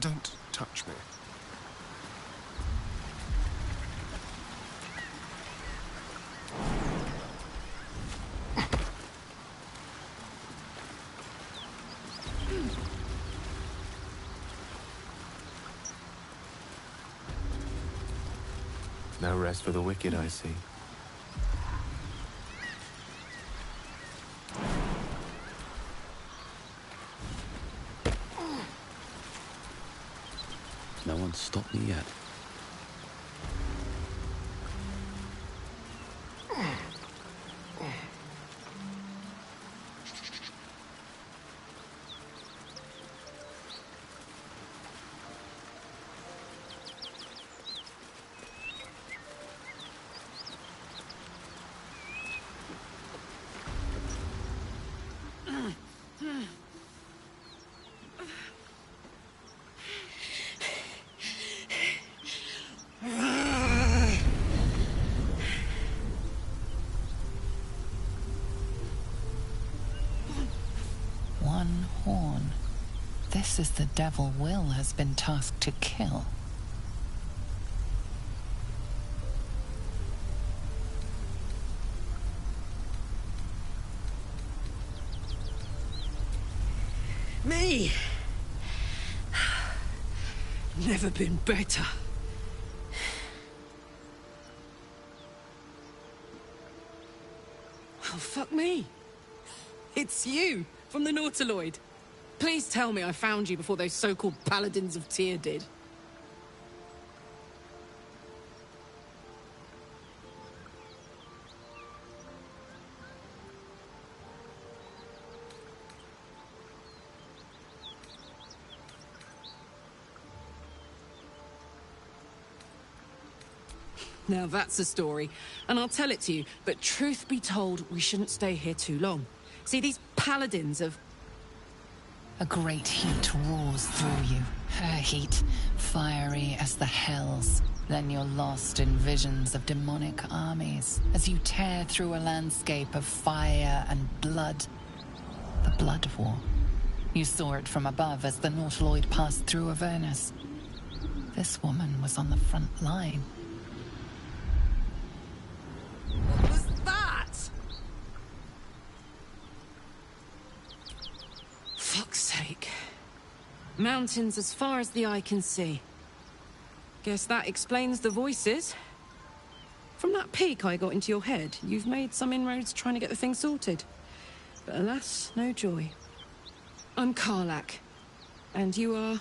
Don't touch me. No rest for the wicked, I see. No one's stopped me yet. One horn. This is the devil Will has been tasked to kill. Me! Never been better. Oh, fuck me. It's you, from the Nautiloid. Please tell me I found you before those so-called Paladins of Tyr did. Now that's a story, and I'll tell it to you, but truth be told, we shouldn't stay here too long. See, these Paladins of... A great heat roars through you. Her heat, fiery as the hells. Then you're lost in visions of demonic armies as you tear through a landscape of fire and blood. The Blood War. You saw it from above as the Nautiloid passed through Avernus. This woman was on the front line. What was that? Fuck's sake. Mountains as far as the eye can see. Guess that explains the voices. From that peek I got into your head, you've made some inroads trying to get the thing sorted. But alas, no joy. I'm Karlach. And you are...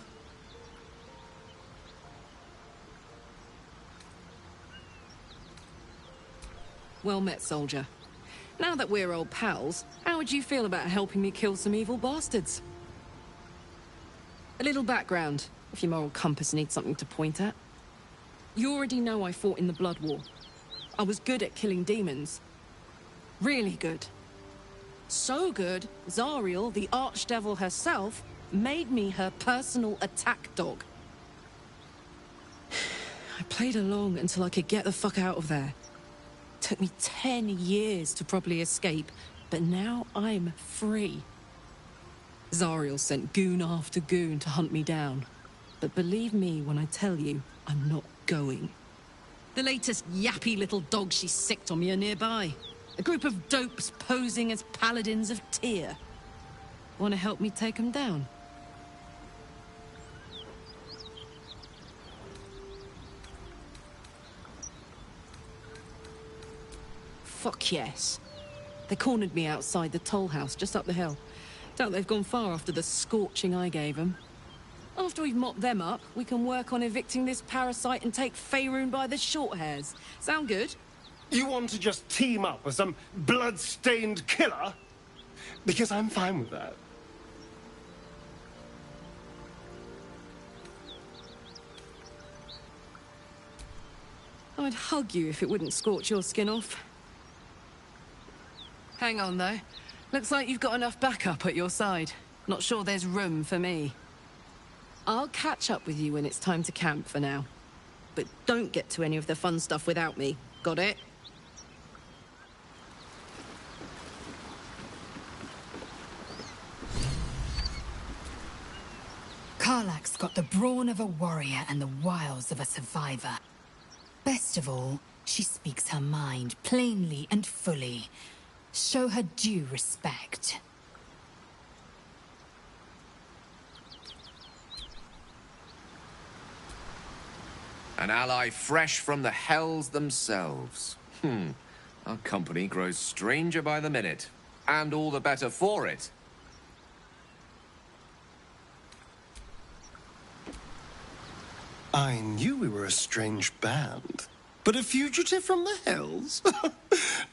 Well met, soldier. Now that we're old pals, how would you feel about helping me kill some evil bastards? A little background, if your moral compass needs something to point at. You already know I fought in the Blood War. I was good at killing demons. Really good. So good, Zariel, the Archdevil herself, made me her personal attack dog. I played along until I could get the fuck out of there. Took me 10 years to properly escape, but now I'm free. Zariel sent goon after goon to hunt me down. But believe me when I tell you, I'm not going. The latest yappy little dogs she sicked on me are nearby. A group of dopes posing as Paladins of Tyr. Want to help me take them down? Fuck yes. They cornered me outside the toll house just up the hill. Doubt they've gone far after the scorching I gave them. After we've mopped them up, we can work on evicting this parasite and take Faerun by the short hairs. Sound good? You want to just team up with some blood-stained killer? Because I'm fine with that. I'd hug you if it wouldn't scorch your skin off. Hang on, though. Looks like you've got enough backup at your side. Not sure there's room for me. I'll catch up with you when it's time to camp for now. But don't get to any of the fun stuff without me. Got it? Karlach's got the brawn of a warrior and the wiles of a survivor. Best of all, she speaks her mind plainly and fully. Show her due respect. An ally fresh from the hells themselves. Our company grows stranger by the minute. And all the better for it. I knew we were a strange band. But a fugitive from the hells?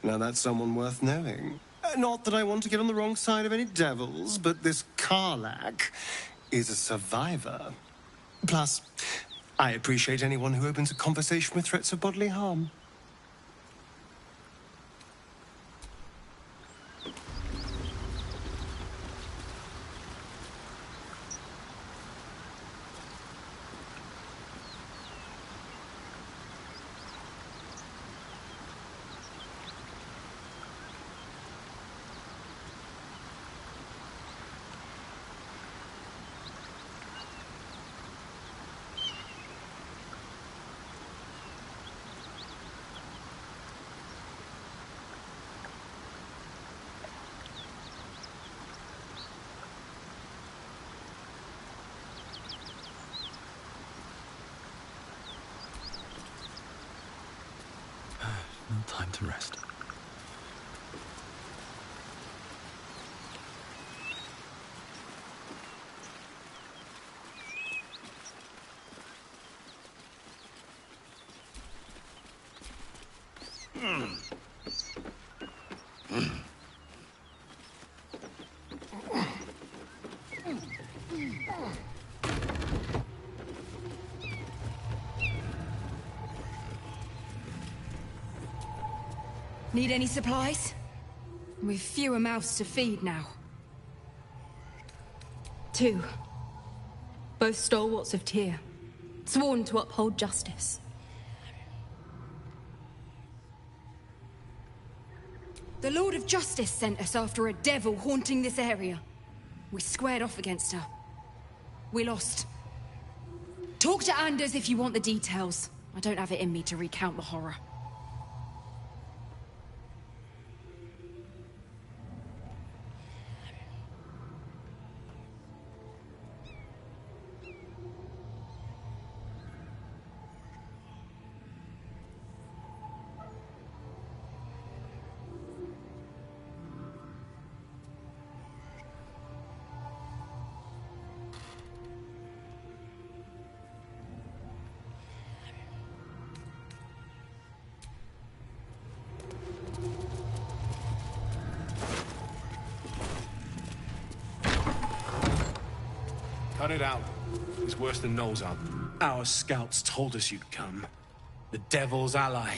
Now that's someone worth knowing. Not that I want to get on the wrong side of any devils, but this Karlach is a survivor. Plus, I appreciate anyone who opens a conversation with threats of bodily harm. No time to rest. Need any supplies? We've fewer mouths to feed now. 2. Both stalwarts of Tyr, sworn to uphold justice. The Lord of Justice sent us after a devil haunting this area. We squared off against her. We lost. Talk to Anders if you want the details. I don't have it in me to recount the horror. Cut it out. He's worse than Nolzar. Our scouts told us you'd come. The Devil's ally.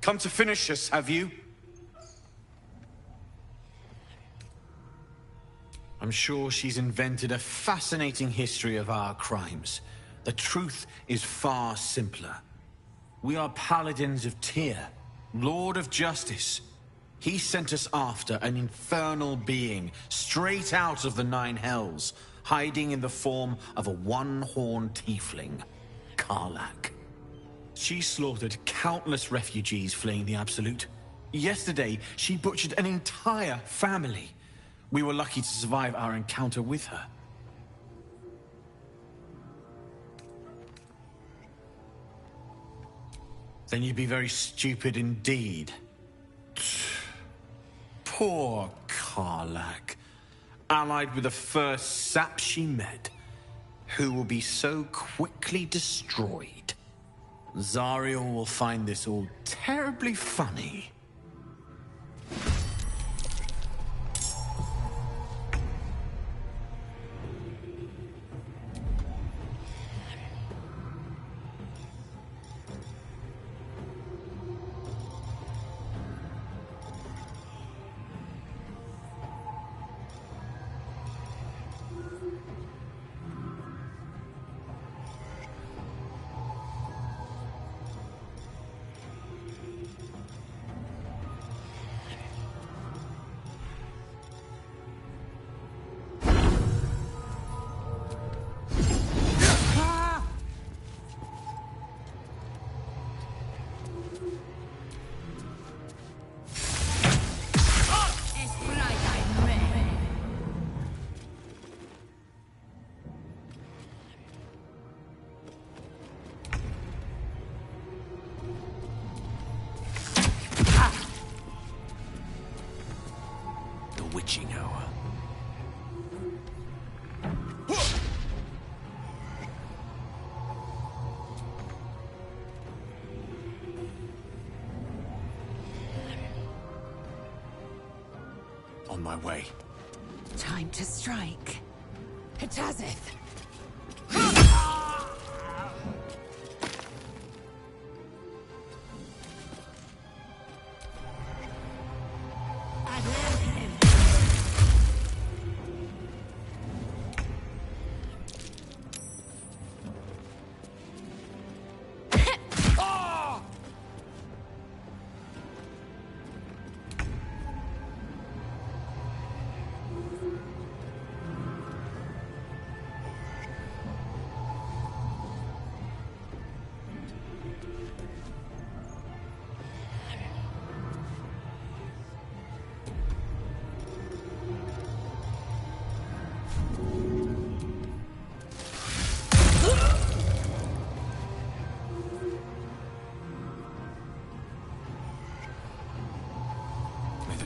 Come to finish us, have you? I'm sure she's invented a fascinating history of our crimes. The truth is far simpler. We are paladins of Tyr, Lord of Justice. He sent us after an infernal being, straight out of the Nine Hells, hiding in the form of a one-horned tiefling, Karlach. She slaughtered countless refugees fleeing the Absolute. Yesterday, she butchered an entire family. We were lucky to survive our encounter with her. Then you'd be very stupid indeed. Poor Karlach. Allied with the first sap she met, who will be so quickly destroyed. Zariel will find this all terribly funny. on my way. Time to strike. Hatazeth!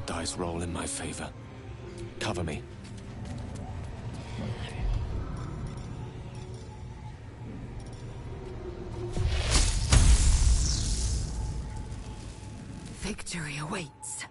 Dice roll in my favor. Cover me. Victory awaits.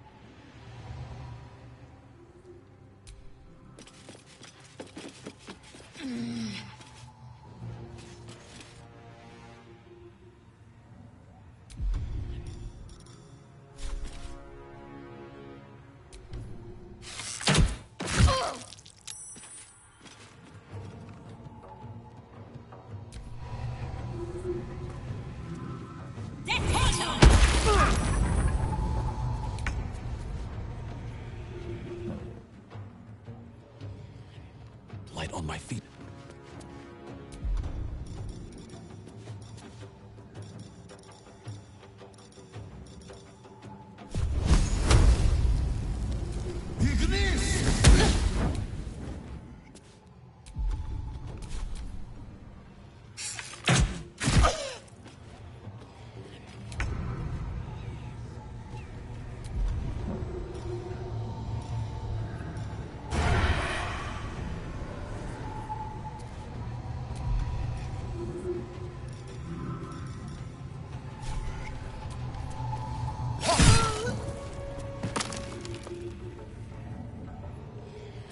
Light on my feet.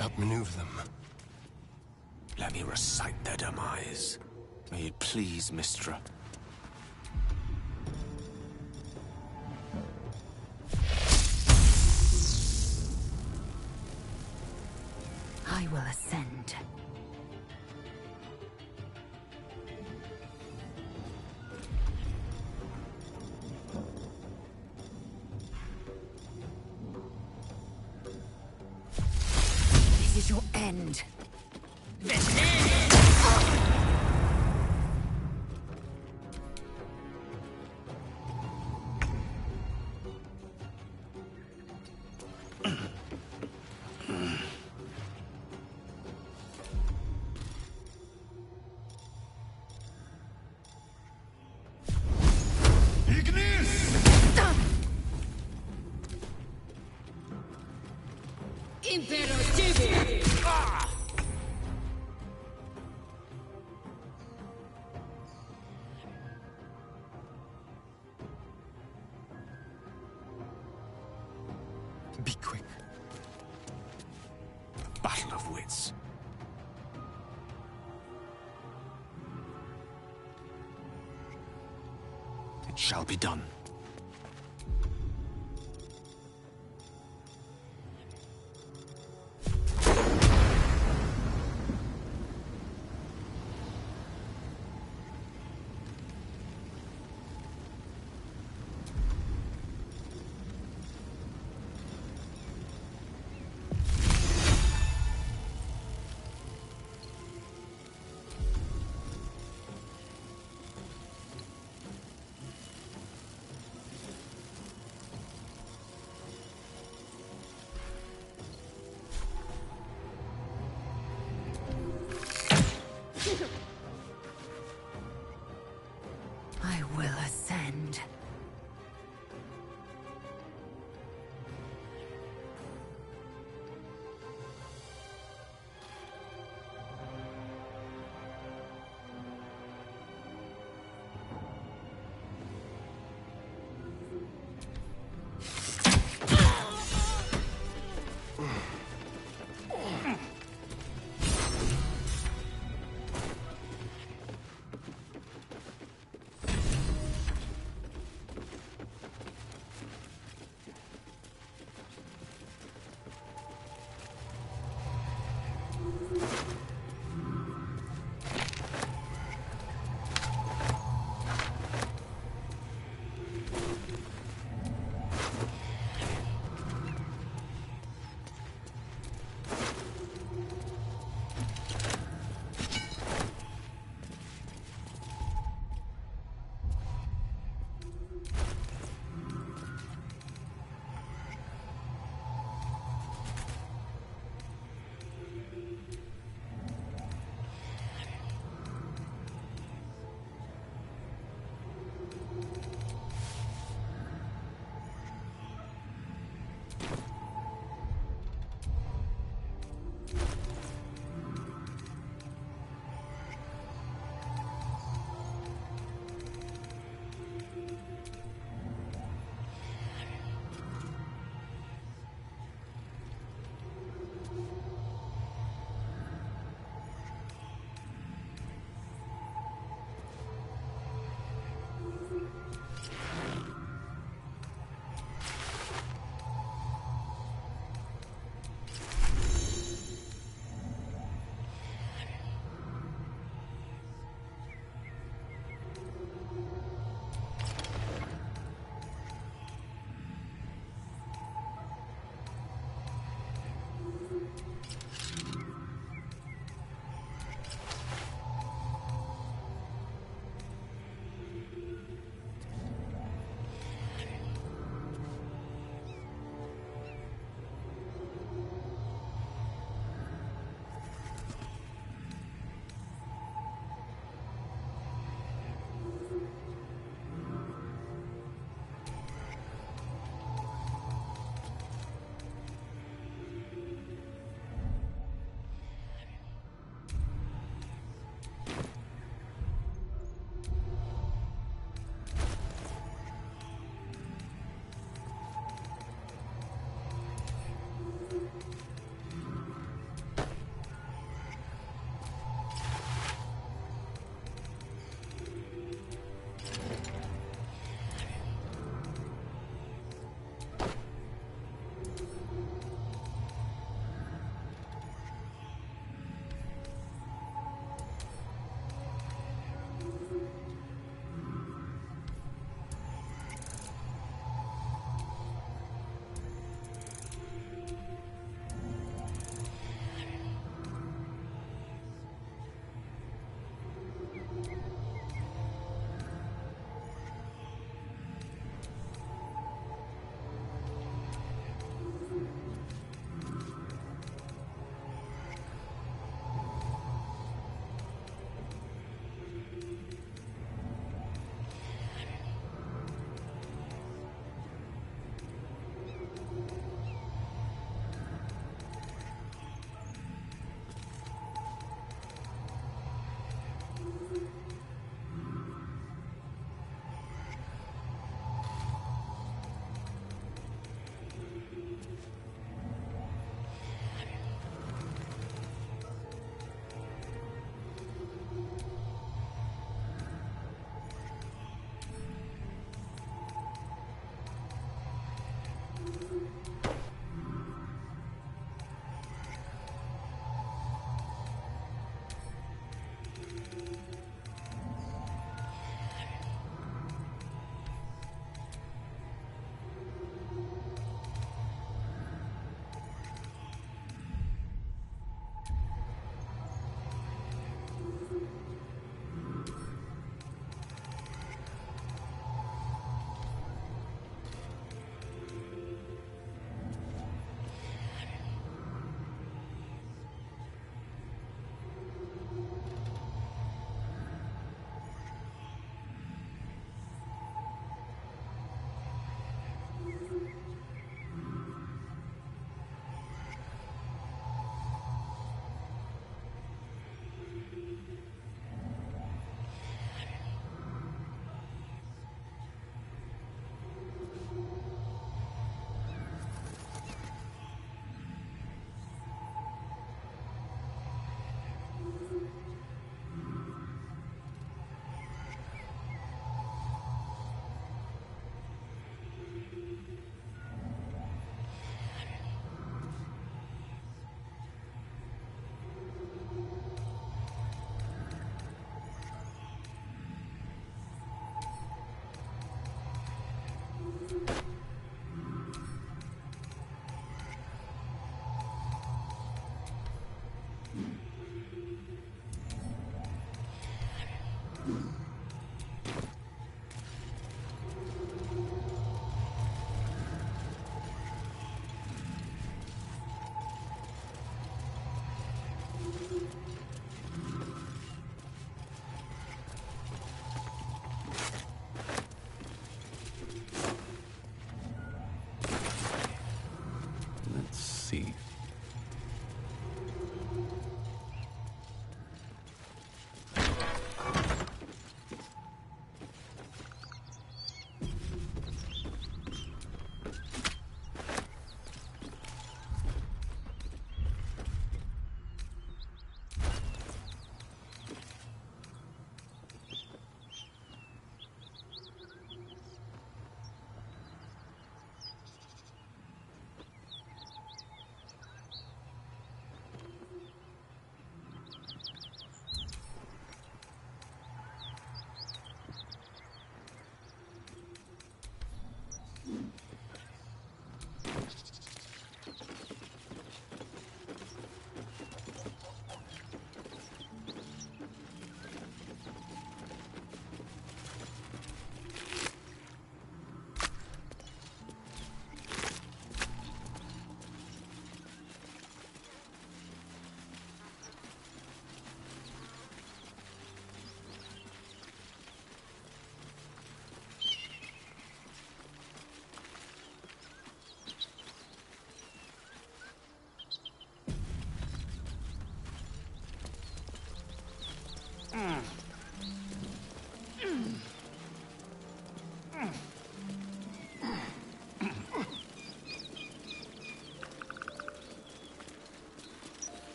Outmaneuver them. Let me recite their demise. May it please Mystra. I will ascend. This is your end. Be quick. Battle of wits. It shall be done.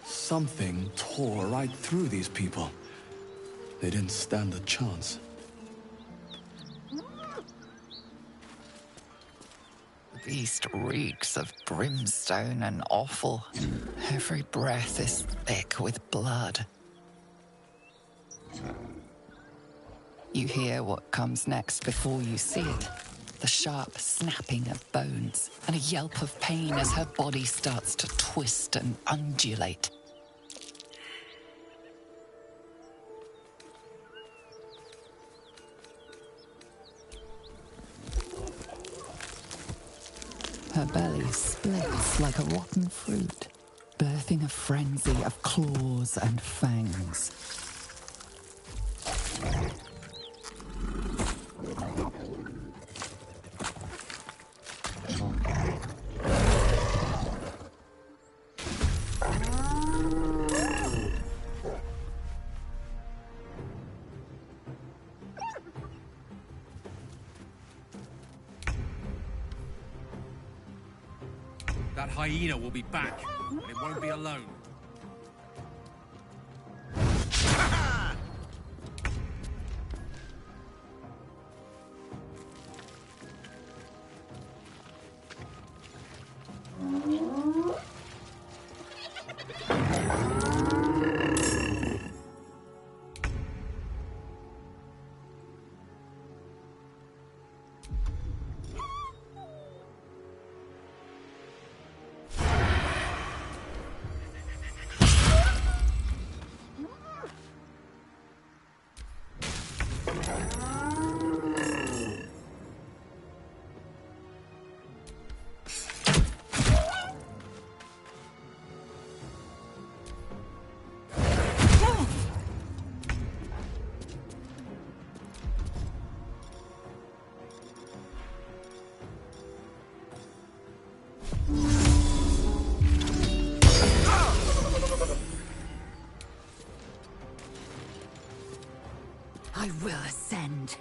Something tore right through these people. They didn't stand a chance. The beast reeks of brimstone and offal. Every breath is thick with blood. You hear what comes next before you see it. The sharp snapping of bones, and a yelp of pain as her body starts to twist and undulate. Her belly splits like a rotten fruit, birthing a frenzy of claws and fangs. That hyena will be back, and it won't be alone. I will ascend.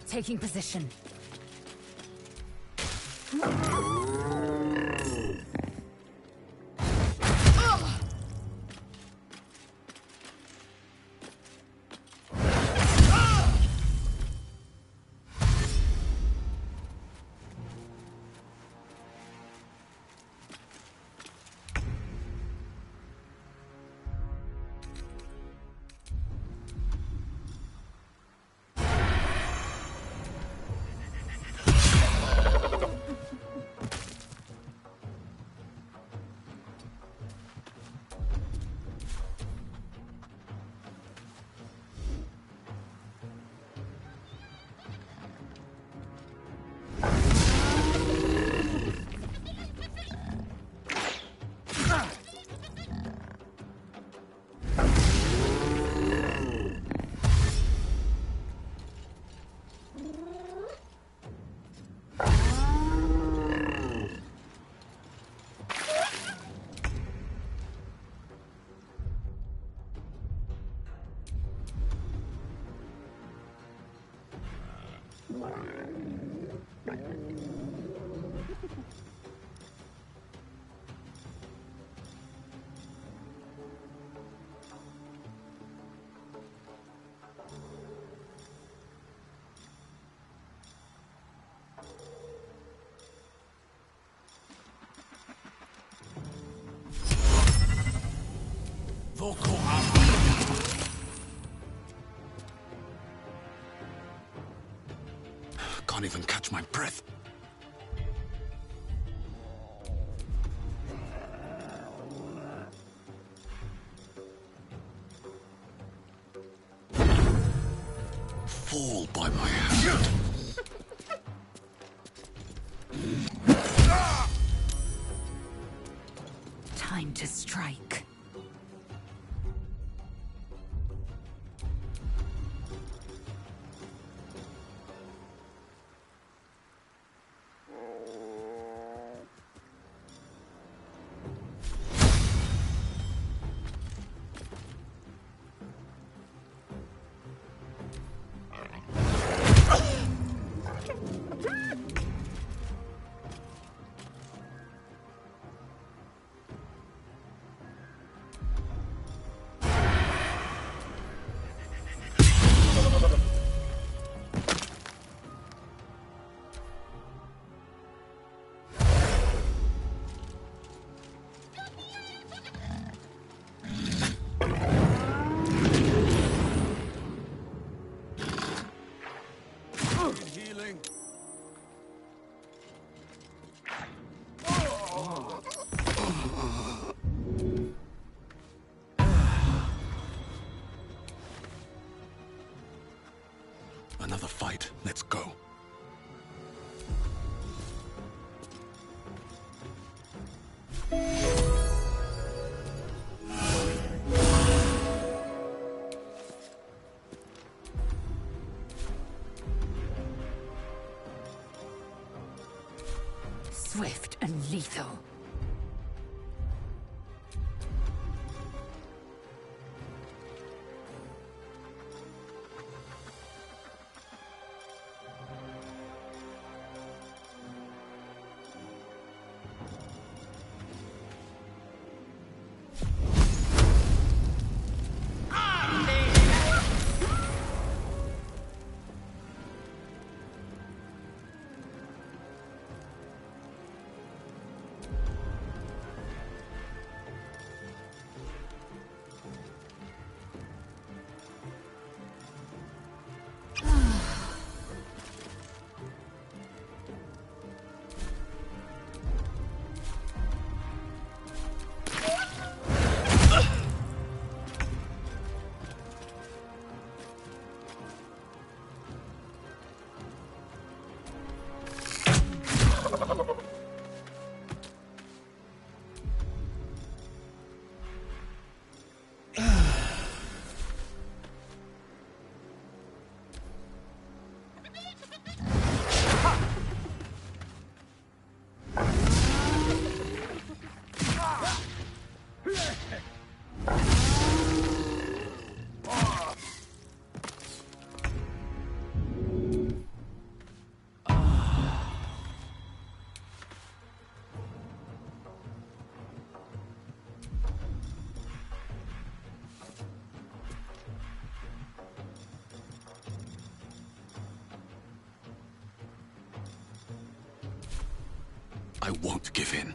Taking position. Can't even catch my breath. Fall by my hand. Time to strike. Another fight. Let's go. Swift and lethal. I won't give in.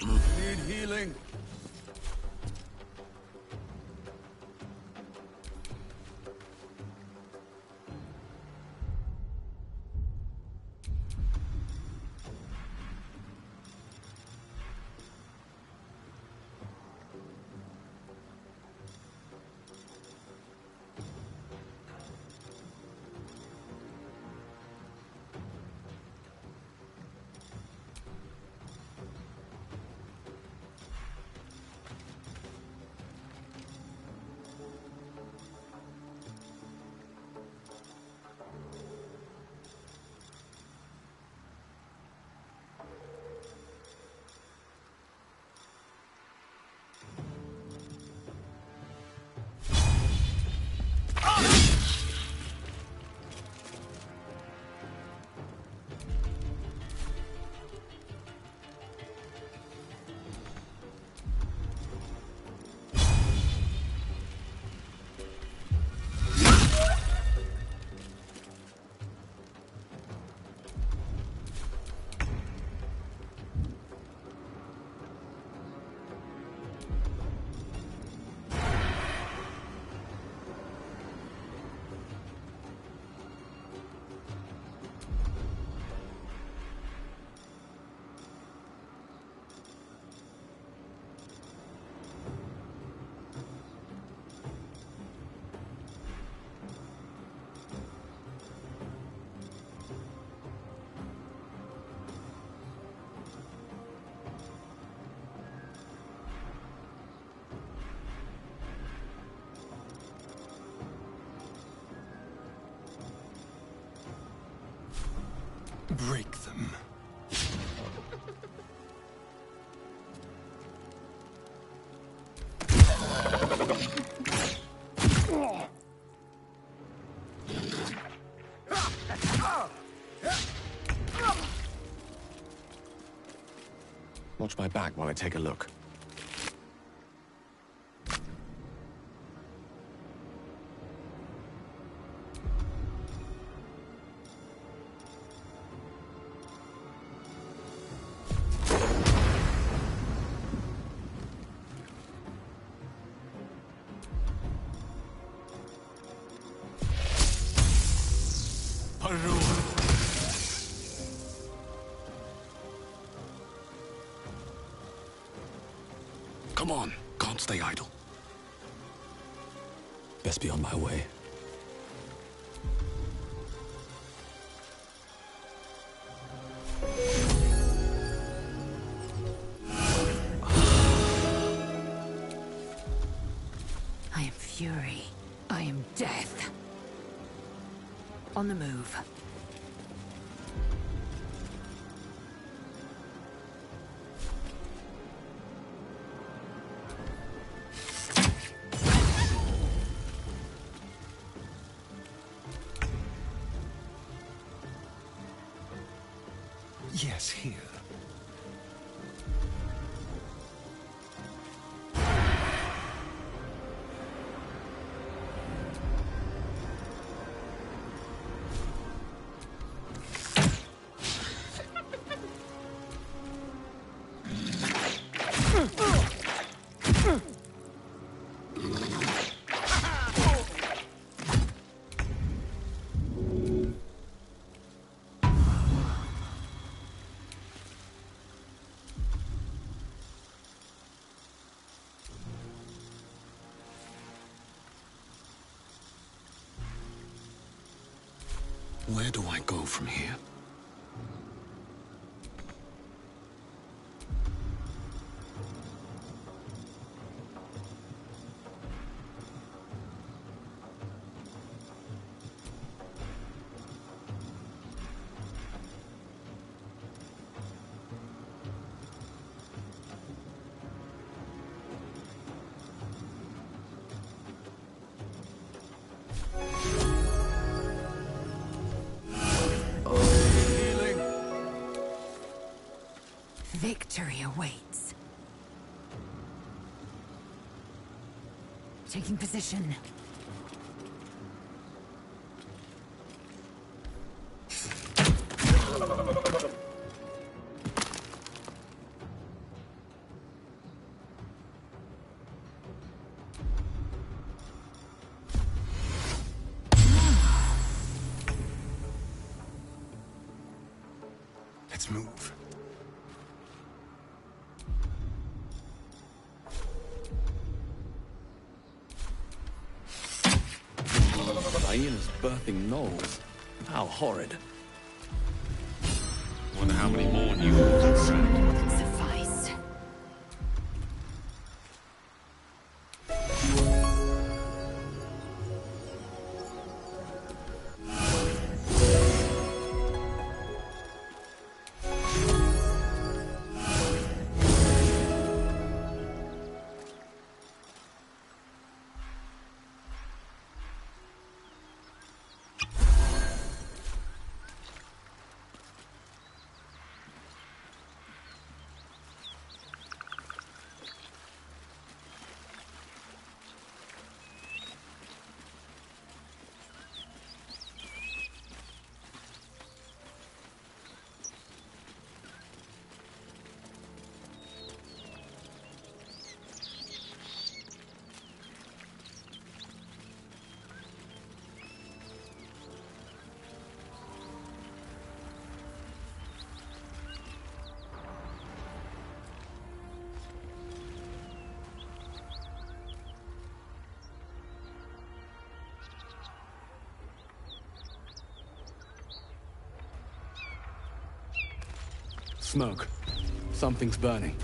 Need healing. break them. Watch my back while I take a look. Come on, can't stay idle. Best be on my way. I am fury. I am death. On the move. Yes, here. Where do I go from here? Victory awaits. Taking position. Let's move. Hyenas birthing gnolls. How horrid. Wonder how many more new ones inside. Suffice. Smoke. Something's burning.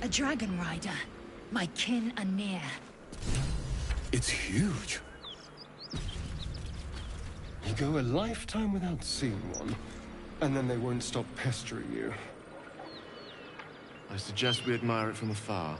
A dragon rider. My kin are near. It's huge. You go a lifetime without seeing one, and then they won't stop pestering you. I suggest we admire it from afar.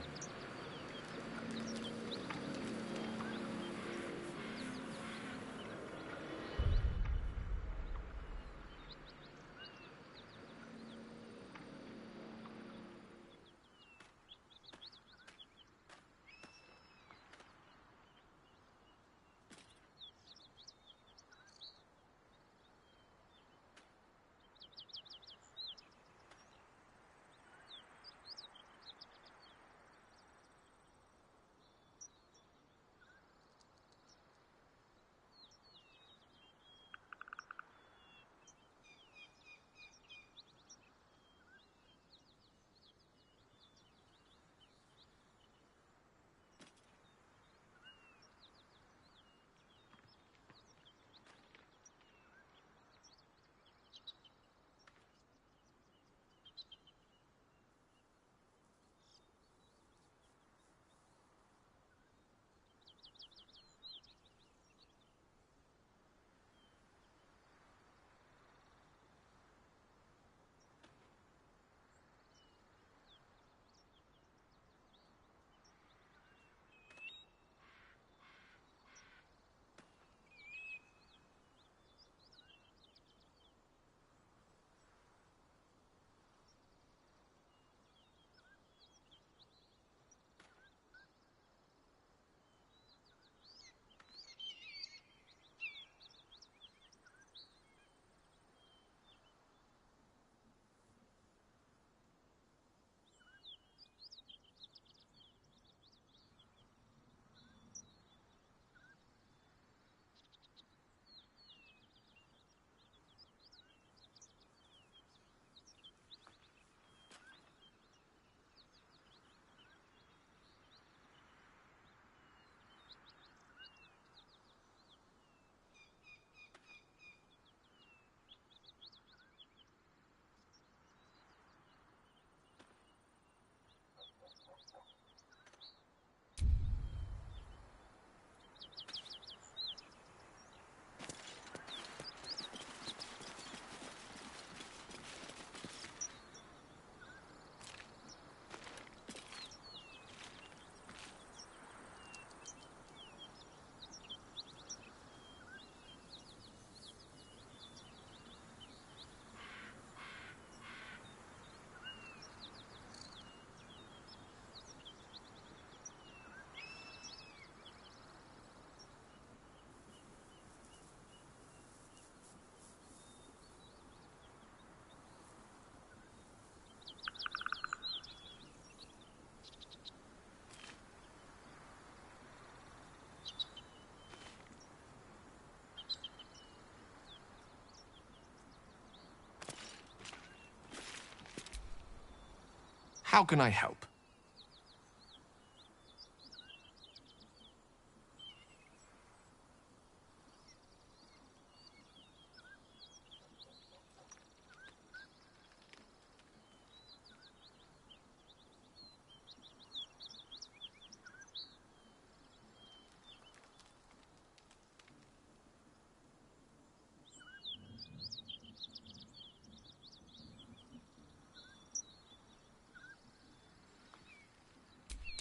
How can I help?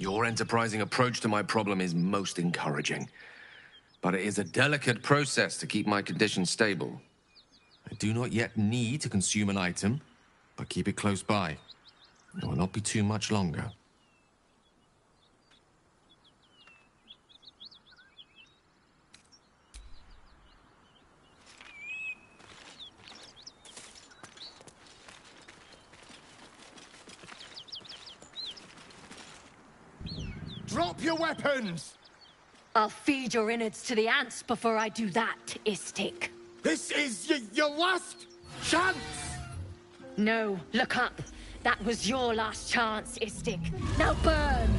Your enterprising approach to my problem is most encouraging. But it is a delicate process to keep my condition stable. I do not yet need to consume an item, but keep it close by. It will not be too much longer. Drop your weapons! I'll feed your innards to the ants before I do that, Istik. This is your last chance! No, look up. That was your last chance, Istik. Now burn!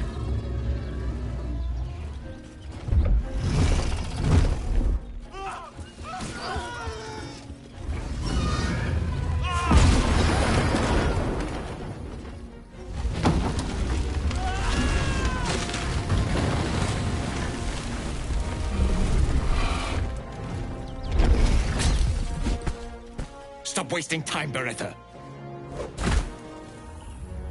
Stop wasting time, Beretta.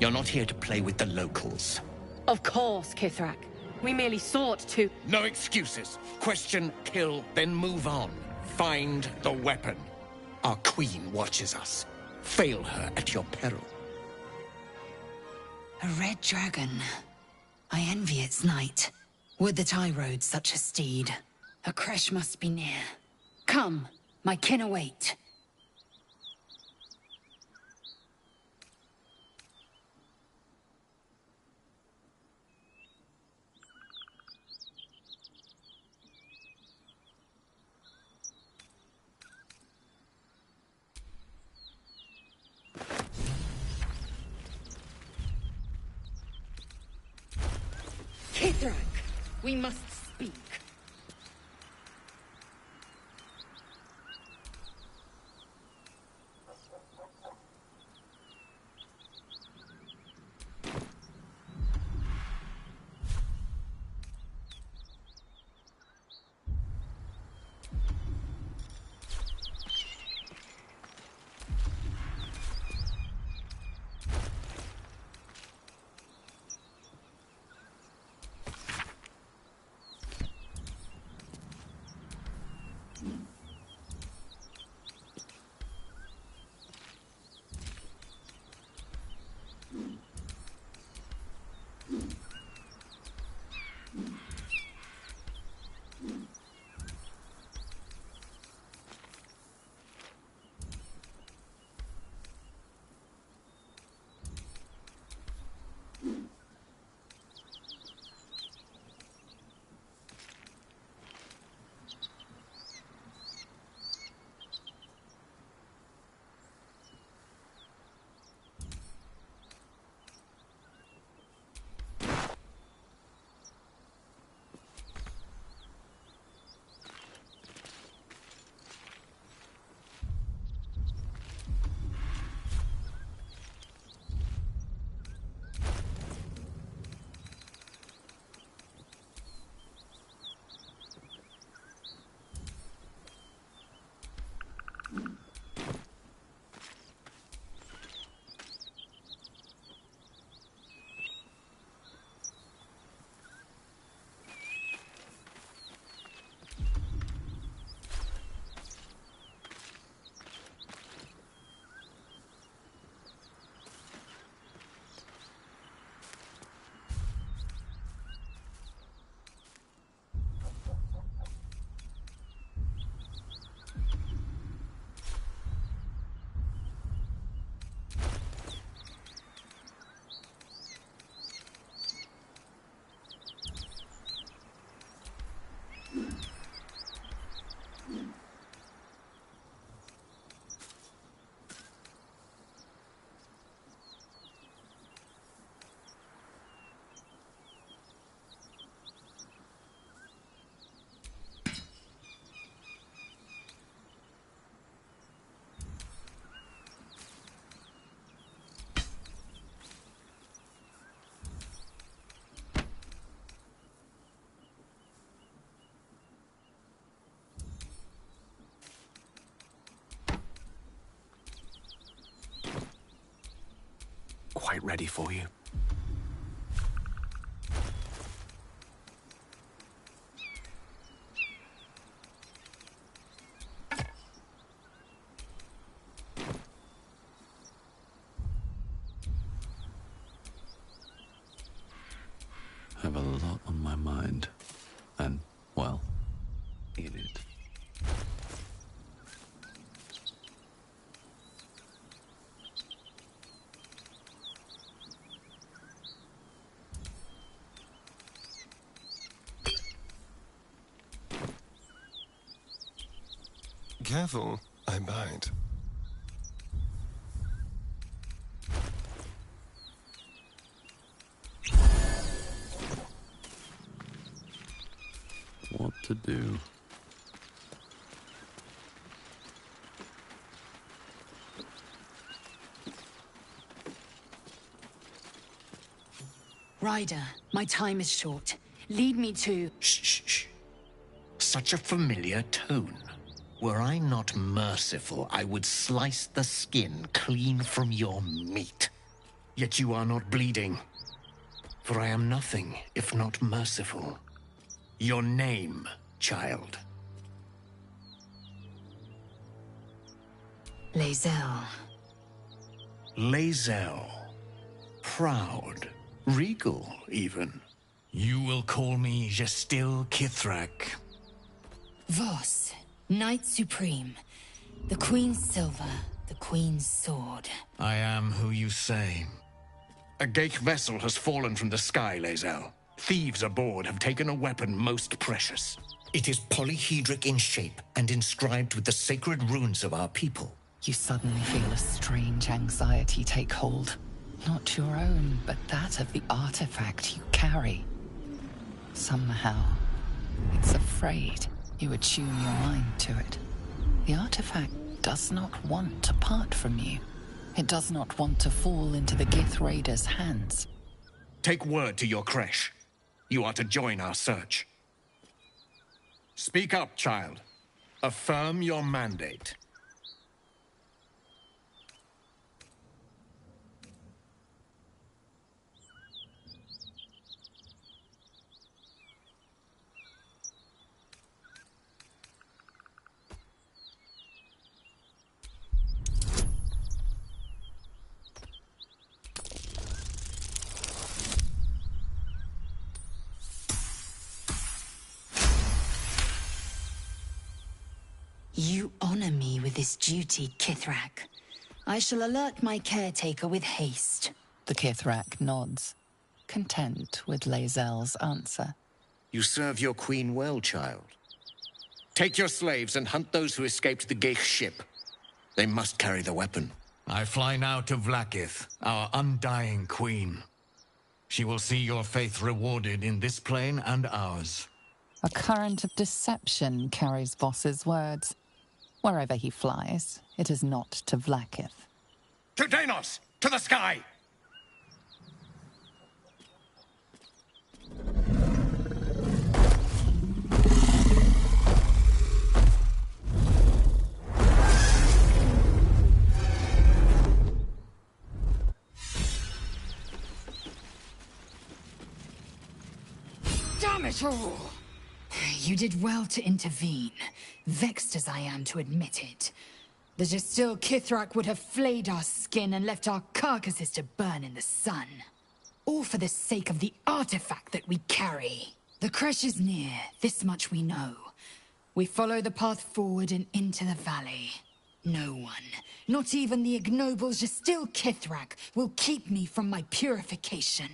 You're not here to play with the locals. Of course, Kithrak. We merely sought to... No excuses. Question, kill, then move on. Find the weapon. Our queen watches us. Fail her at your peril. A red dragon. I envy its knight. Would that I rode such a steed. A crash must be near. Come, my kin await. Kithrak, we must speak. Quite ready for you. Have a lot on my mind. And, well, in it. Careful, I bite. What to do? Ryder, my time is short. Lead me to... Shh, shh, shh. Such a familiar tone. Were I not merciful, I would slice the skin clean from your meat. Yet you are not bleeding. For I am nothing if not merciful. Your name, child? Lae'zel. Lae'zel. Proud. Regal, even. You will call me Gestil Kithrak. Voss, Knight Supreme. The Queen's silver, the Queen's sword. I am who you say. A Geich vessel has fallen from the sky, Lae'zel. Thieves aboard have taken a weapon most precious. It is polyhedric in shape and inscribed with the sacred runes of our people. You suddenly feel a strange anxiety take hold. Not your own, but that of the artifact you carry. Somehow, it's afraid. You attune your mind to it. The artifact does not want to part from you. It does not want to fall into the Gith Raiders' hands. Take word to your creche. You are to join our search. Speak up, child. Affirm your mandate. You honor me with this duty, Kithrak. I shall alert my caretaker with haste. The Kithrak nods, content with Lae'zel's answer. You serve your queen well, child. Take your slaves and hunt those who escaped the Geich ship. They must carry the weapon. I fly now to Vlaakith, our undying queen. She will see your faith rewarded in this plane and ours. A current of deception carries Voss's words. Wherever he flies, it is not to Vlaakith. To Danos! To the sky! Damn it all! You did well to intervene, vexed as I am to admit it. The Gestil Kithrak would have flayed our skin and left our carcasses to burn in the sun. All for the sake of the artifact that we carry. The creche is near, this much we know. We follow the path forward and into the valley. No one, not even the ignoble Gestil Kithrak, will keep me from my purification.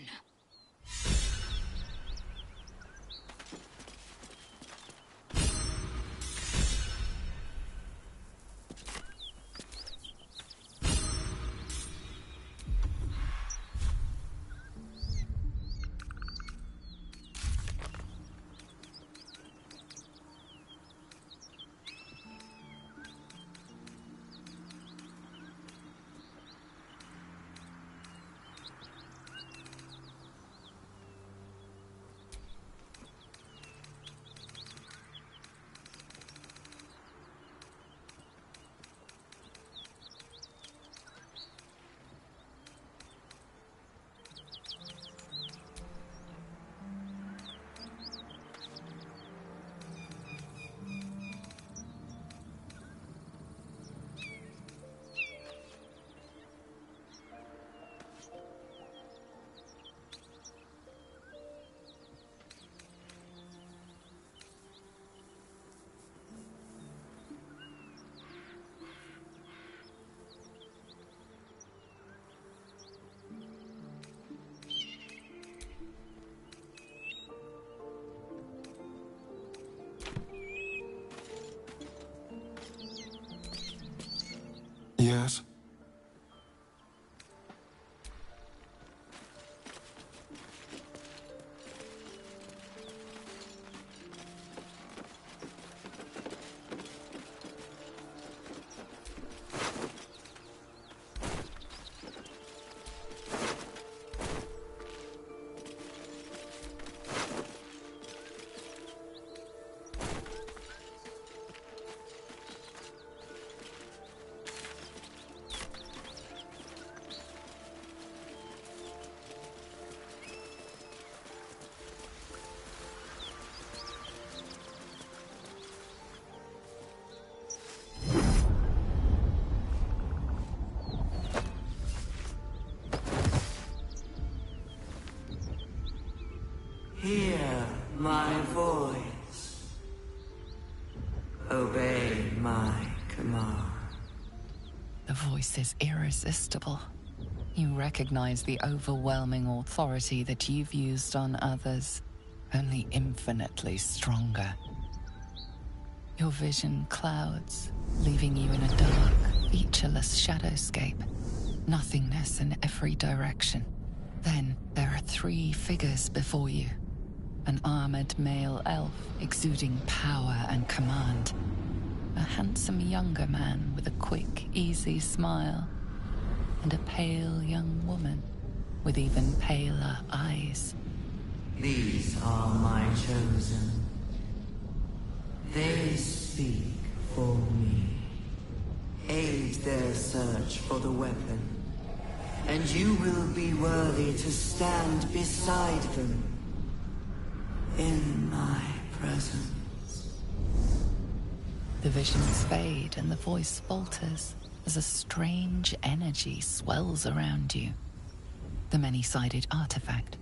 Hear my voice. Obey my command. The voice is irresistible. You recognize the overwhelming authority that you've used on others, only infinitely stronger. Your vision clouds, leaving you in a dark, featureless shadowscape. Nothingness in every direction. Then there are 3 figures before you. An armored male elf exuding power and command. A handsome younger man with a quick, easy smile. And a pale young woman with even paler eyes. These are my chosen. They speak for me. Aid their search for the weapon, and you will be worthy to stand beside them in my presence. The visions fade and the voice falters as a strange energy swells around you. The many-sided artifact.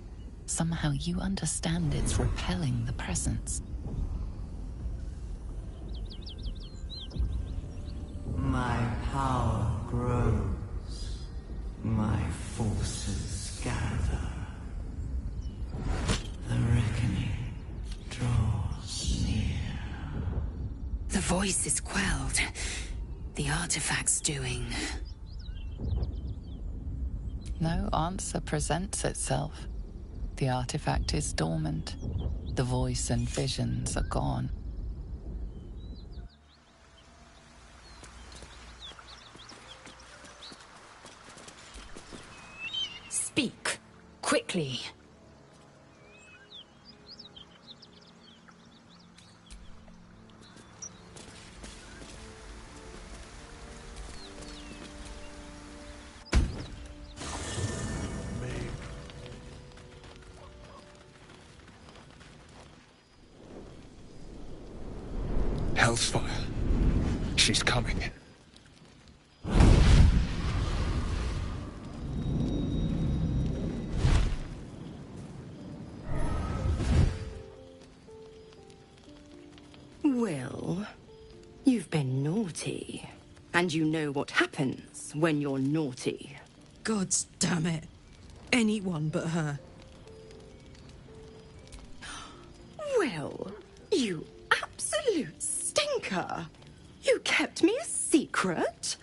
Somehow you understand it's repelling the presence. My power grows. My forces gather. The reckoning draws near. The voice is quelled. The artifact's doing. No answer presents itself. The artifact is dormant. The voice and visions are gone. Speak. Quickly. Hellsfire. She's coming. Well, you've been naughty. And you know what happens when you're naughty. God damn it. Anyone but her. Well, you absolute stinker. You kept me a secret?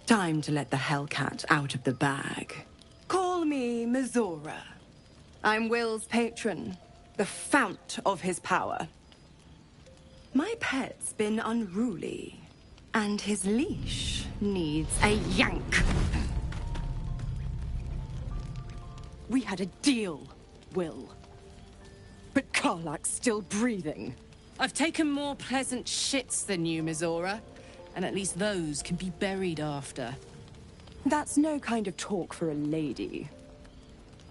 Time to let the Hellcat out of the bag. Call me Mizora. I'm Will's patron, the fount of his power. My pet's been unruly, and his leash needs a yank. We had a deal, Will. But Karlach's still breathing. I've taken more pleasant shits than you, Mizora. And at least those can be buried after. That's no kind of talk for a lady.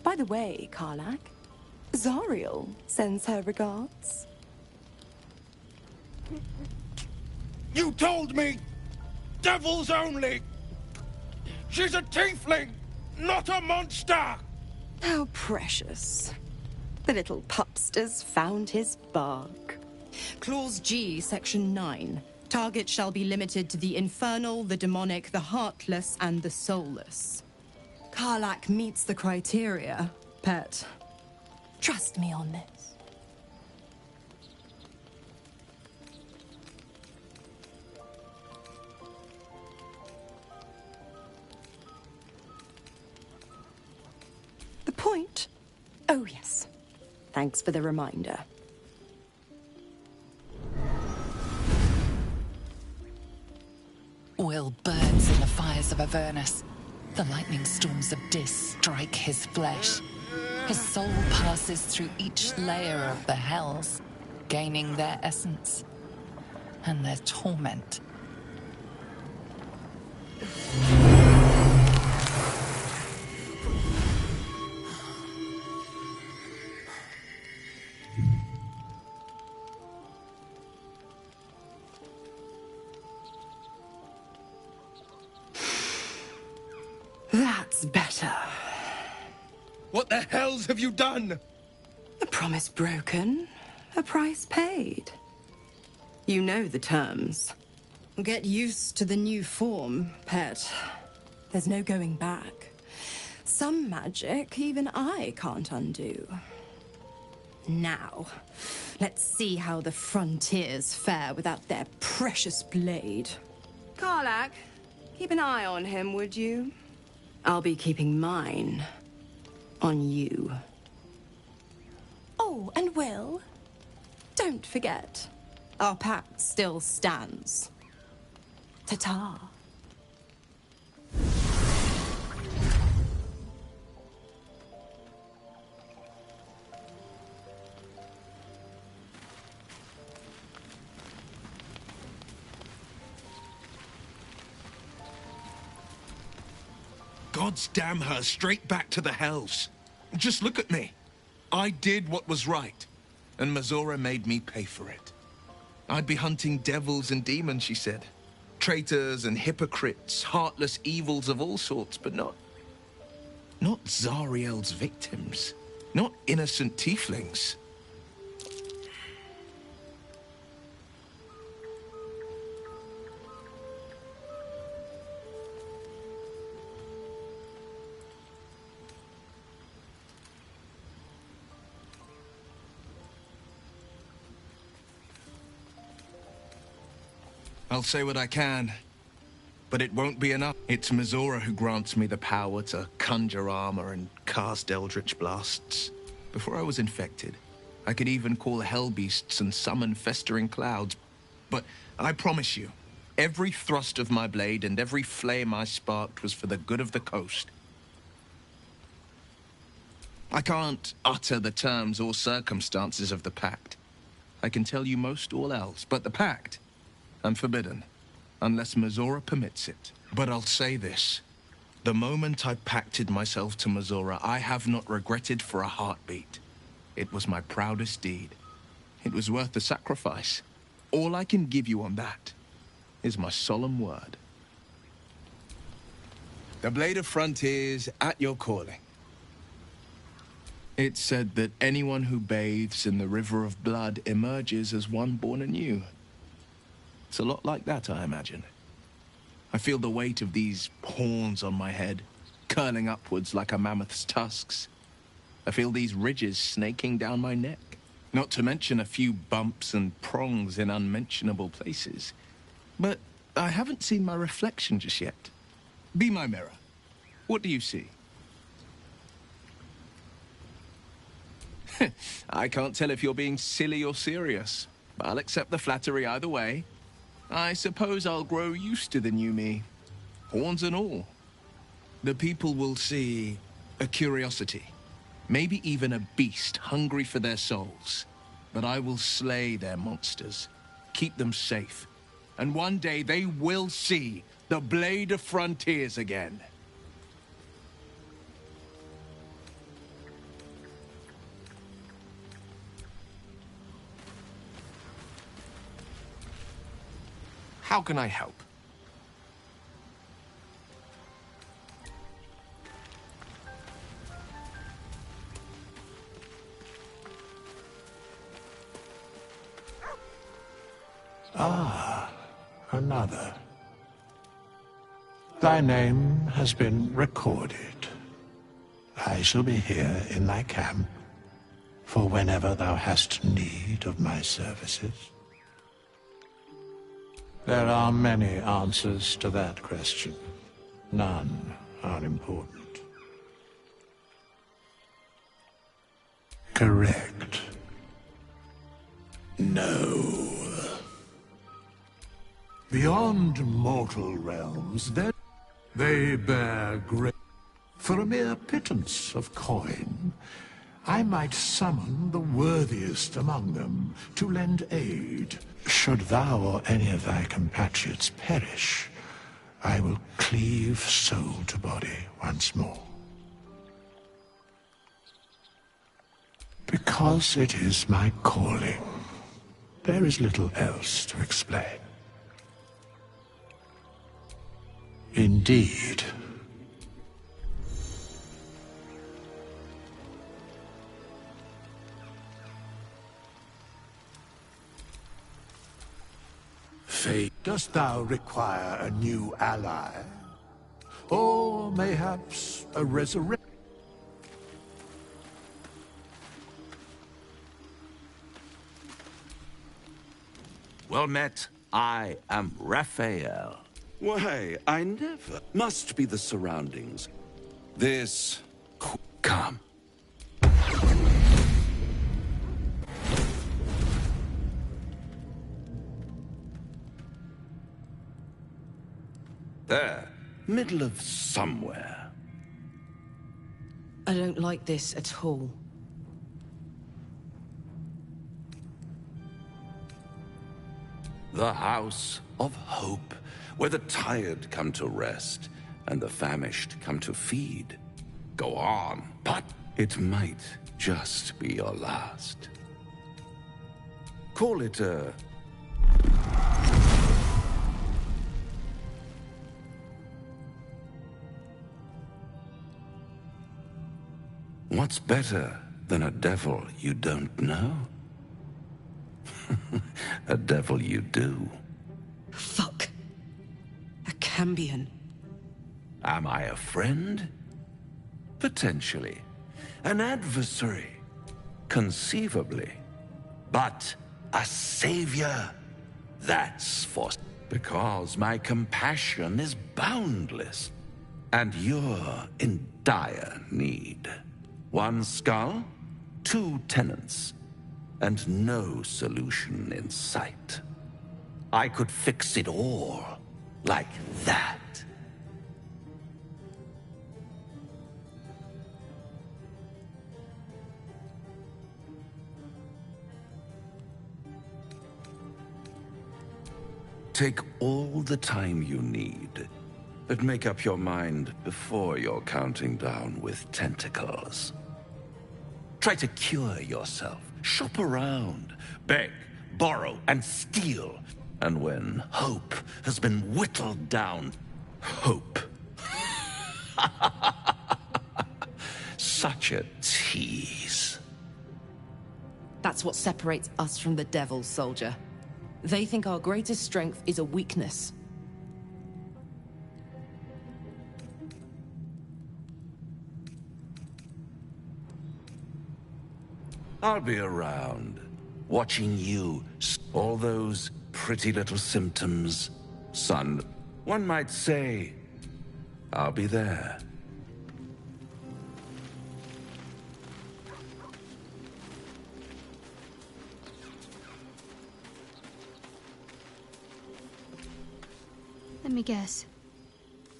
By the way, Karlach, Zariel sends her regards. You told me! Devils only! She's a tiefling, not a monster! How precious. The little pupster's found his bark. Clause G, Section 9. Target shall be limited to the infernal, the demonic, the heartless, and the soulless. Karlach meets the criteria, pet. Trust me on this. The point? Oh, yes. Thanks for the reminder. Will burns in the fires of Avernus. The lightning storms of Dis strike his flesh. His soul passes through each layer of the hells, gaining their essence and their torment. That's better. What the hells have you done? A promise broken, a price paid. You know the terms. Get used to the new form, pet. There's no going back. Some magic even I can't undo. Now, let's see how the frontiers fare without their precious blade. Karlach, keep an eye on him, would you? I'll be keeping mine on you. Oh, and Will, don't forget, our pact still stands. Ta-ta. Gods damn her, straight back to the hells. Just look at me. I did what was right, and Mizora made me pay for it. I'd be hunting devils and demons, she said. Traitors and hypocrites, heartless evils of all sorts, but not Zariel's victims. Not innocent tieflings. I'll say what I can, but it won't be enough. It's Mizora who grants me the power to conjure armor and cast eldritch blasts. Before I was infected, I could even call hell beasts and summon festering clouds. But I promise you, every thrust of my blade and every flame I sparked was for the good of the coast. I can't utter the terms or circumstances of the pact. I can tell you most all else, but the pact, I'm forbidden, unless Mizora permits it. But I'll say this. The moment I pacted myself to Mizora, I have not regretted for a heartbeat. It was my proudest deed. It was worth the sacrifice. All I can give you on that is my solemn word. The Blade of Frontiers at your calling. It's said that anyone who bathes in the river of blood emerges as one born anew. It's a lot like that, I imagine. I feel the weight of these horns on my head, curling upwards like a mammoth's tusks. I feel these ridges snaking down my neck, not to mention a few bumps and prongs in unmentionable places. But I haven't seen my reflection just yet. Be my mirror. What do you see? I can't tell if you're being silly or serious. I'll accept the flattery either way. I suppose I'll grow used to the new me, horns and all. The people will see a curiosity, maybe even a beast hungry for their souls. But I will slay their monsters, keep them safe, and one day they will see the Blade of Frontiers again. How can I help? Ah, another. Thy name has been recorded. I shall be here in thy camp for whenever thou hast need of my services. There are many answers to that question. None are important. Correct. No. Beyond mortal realms, they bear great... For a mere pittance of coin, I might summon the worthiest among them to lend aid. Should thou or any of thy compatriots perish, I will cleave soul to body once more. Because it is my calling, there is little else to explain. Indeed. Dost thou require a new ally? Or mayhaps a resurrection? Well met. I am Raphael. Why, I never. Must be the surroundings. This... Come. There. Middle of somewhere. I don't like this at all. The House of Hope, where the tired come to rest and the famished come to feed. Go on, but it might just be your last. Call it a... What's better than a devil you don't know? A devil you do. Fuck. A Cambion. Am I a friend? Potentially. An adversary? Conceivably. But a savior? That's for... Because my compassion is boundless. And you're in dire need. One skull, 2 tenants, and no solution in sight. I could fix it all, like that. Take all the time you need, but make up your mind before you're counting down with tentacles. Try to cure yourself. Shop around. Beg, borrow, and steal. And when hope has been whittled down... Hope. Such a tease. That's what separates us from the devil, soldier. They think our greatest strength is a weakness. I'll be around, watching you. All those pretty little symptoms. Son, one might say, I'll be there. Let me guess.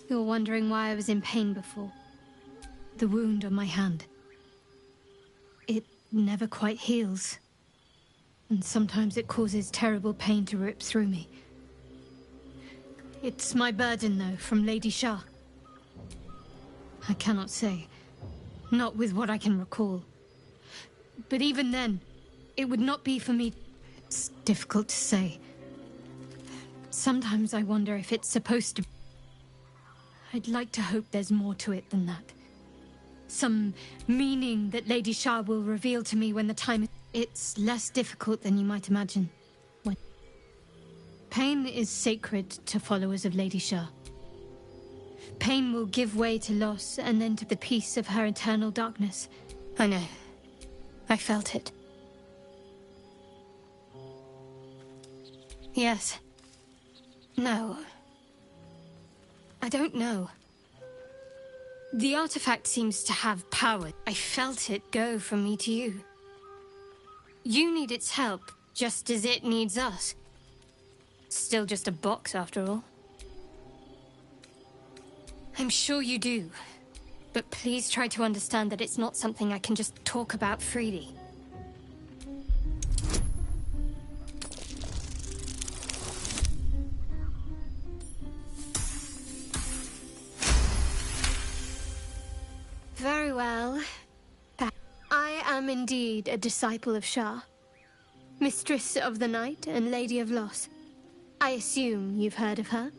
You're wondering why I was in pain before. The wound on my hand. It never quite heals. And sometimes it causes terrible pain to rip through me. It's my burden, though, from Lady Shah. I cannot say. Not with what I can recall. But even then, it would not be for me... It's difficult to say. Sometimes I wonder if it's supposed to... I'd like to hope there's more to it than that. Some meaning that Lady Shah will reveal to me when the time is... It's less difficult than you might imagine. Pain is sacred to followers of Lady Shah. Pain will give way to loss and then to the peace of her eternal darkness. I know. I felt it. Yes. No. I don't know. The artifact seems to have power. I felt it go from me to you. You need its help, just as it needs us. Still just a box, after all. I'm sure you do. But please try to understand that it's not something I can just talk about freely. Very well. I am indeed a disciple of Shah. Mistress of the Night and Lady of Loss. I assume you've heard of her?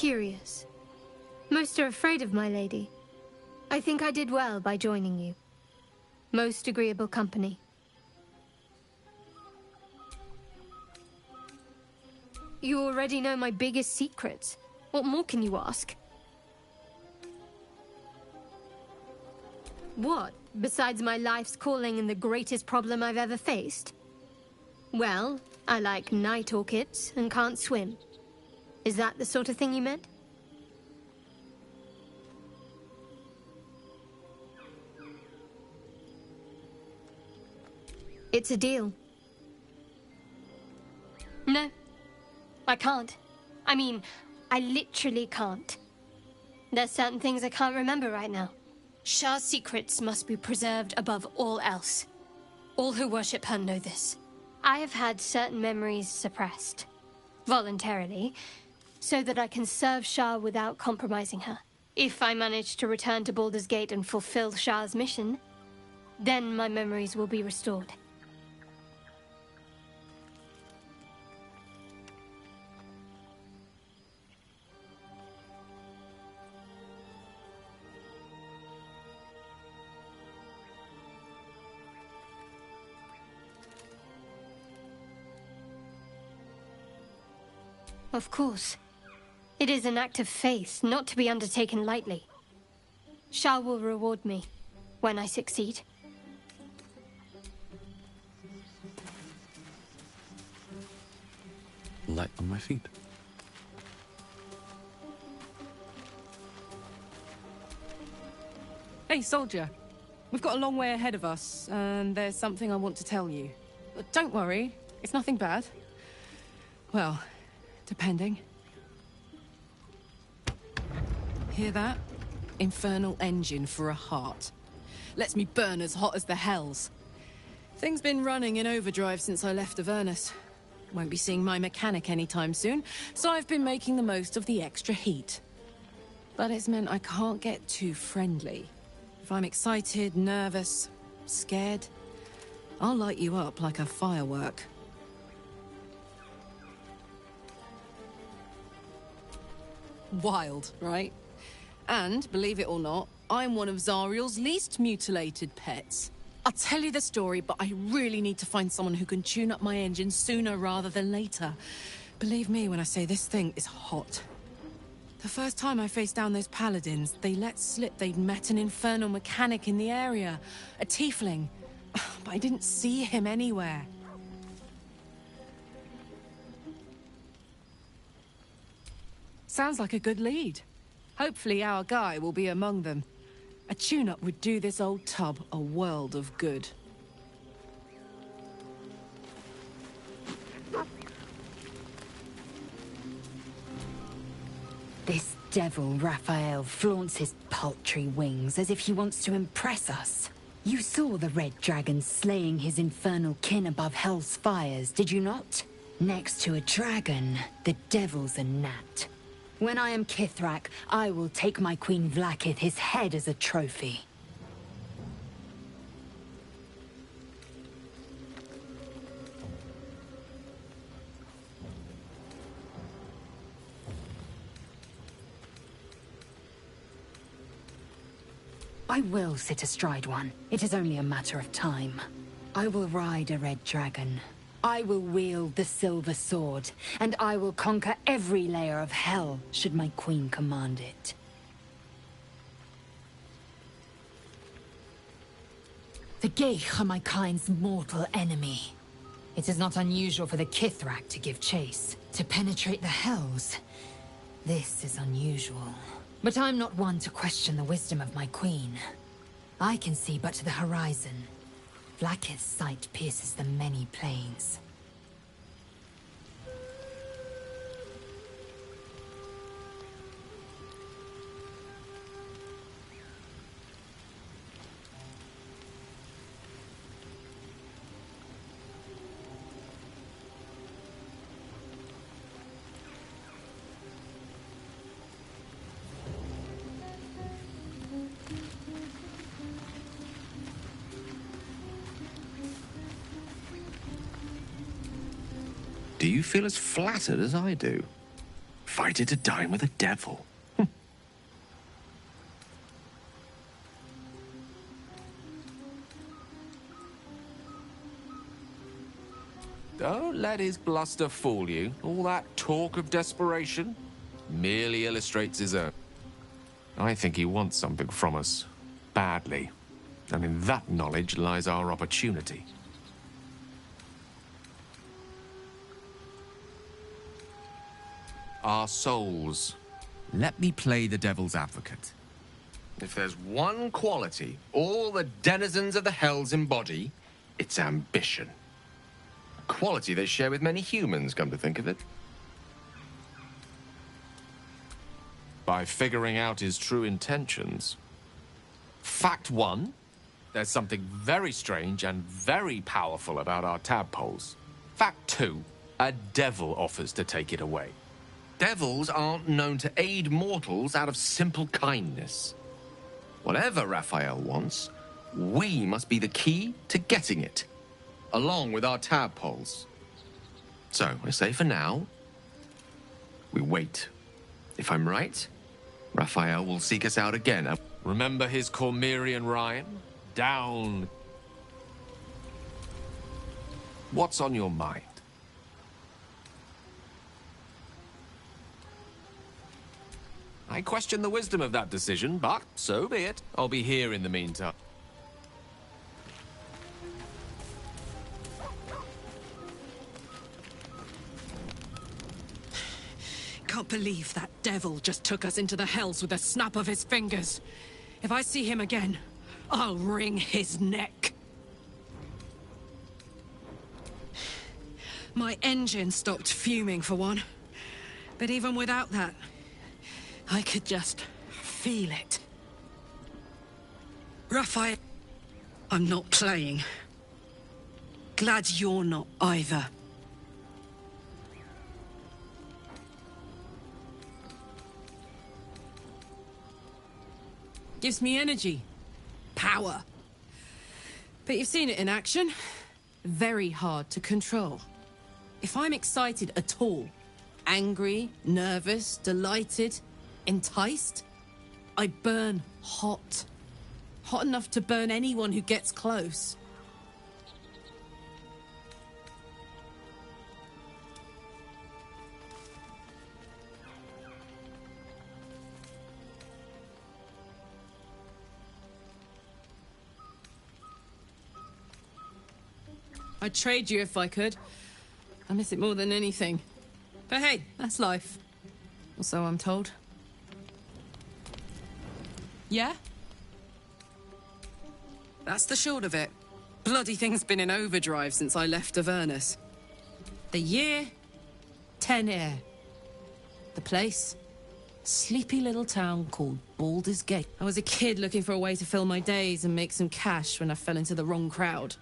curious. Most are afraid of my lady. I think I did well by joining you. Most agreeable company. You already know my biggest secrets. What more can you ask? What, besides my life's calling and the greatest problem I've ever faced? Well, I like night orchids and can't swim. Is that the sort of thing you meant? It's a deal. No, I can't. I mean, I literally can't. There's certain things I can't remember right now. Shah's secrets must be preserved above all else. All who worship her know this. I have had certain memories suppressed, voluntarily, so that I can serve Shah without compromising her. If I manage to return to Baldur's Gate and fulfill Shah's mission, then my memories will be restored. Of course. It is an act of faith, not to be undertaken lightly. Shah will reward me when I succeed. Light on my feet. Hey, soldier. We've got a long way ahead of us, and there's something I want to tell you. But don't worry, it's nothing bad. Well, depending. Hear that? Infernal engine for a heart. Lets me burn as hot as the hells. Thing's been running in overdrive since I left Avernus. Won't be seeing my mechanic anytime soon, so I've been making the most of the extra heat. But it's meant I can't get too friendly. If I'm excited, nervous, scared, I'll light you up like a firework. Wild, right? And, believe it or not, I'm one of Zariel's least mutilated pets. I'll tell you the story, but I really need to find someone who can tune up my engine sooner rather than later. Believe me when I say this thing is hot. The first time I faced down those paladins, they let slip they'd met an infernal mechanic in the area. A tiefling. But I didn't see him anywhere. Sounds like a good lead. Hopefully our guy will be among them. A tune-up would do this old tub a world of good. This devil, Raphael, flaunts his paltry wings as if he wants to impress us. You saw the Red Dragon slaying his infernal kin above Hell's fires, did you not? Next to a dragon, the devil's a gnat. When I am Kithrak, I will take my Queen Vlaakith his head as a trophy. I will sit astride one. It is only a matter of time. I will ride a red dragon. I will wield the silver sword, and I will conquer every layer of hell, should my queen command it. The Geich are my kind's mortal enemy. It is not unusual for the Kithrak to give chase, to penetrate the hells. This is unusual. But I'm not one to question the wisdom of my queen. I can see but to the horizon. Vlaakith's sight pierces the many planes. Do you feel as flattered as I do? invited to dine with a devil. Don't let his bluster fool you. All that talk of desperation merely illustrates his own. I think he wants something from us. Badly. And in that knowledge lies our opportunity. Our souls. Let me play the devil's advocate. If there's one quality all the denizens of the Hells embody, it's ambition. A quality they share with many humans, come to think of it. By figuring out his true intentions. Fact one, there's something very strange and very powerful about our tadpoles. Fact two, a devil offers to take it away. Devils aren't known to aid mortals out of simple kindness. Whatever Raphael wants, we must be the key to getting it, along with our tadpoles. So, I say for now, we wait. If I'm right, Raphael will seek us out again. Remember his Cormyrean rhyme? Down. What's on your mind? I question the wisdom of that decision, but so be it. I'll be here in the meantime. Can't believe that devil just took us into the Hells with a snap of his fingers. If I see him again, I'll wring his neck. My engine stopped fuming for one. But even without that, I could just feel it. Raphael, I'm not playing. Glad you're not either. Gives me energy. Power. But you've seen it in action. Very hard to control. If I'm excited at all, angry, nervous, delighted, enticed, I burn hot. Hot enough to burn anyone who gets close. I'd trade you if I could. I miss it more than anything. But hey, that's life. Or so I'm told. Yeah? That's the short of it. Bloody thing's been in overdrive since I left Avernus. The year, 10 Air. The place, sleepy little town called Baldur's Gate. I was a kid looking for a way to fill my days and make some cash when I fell into the wrong crowd.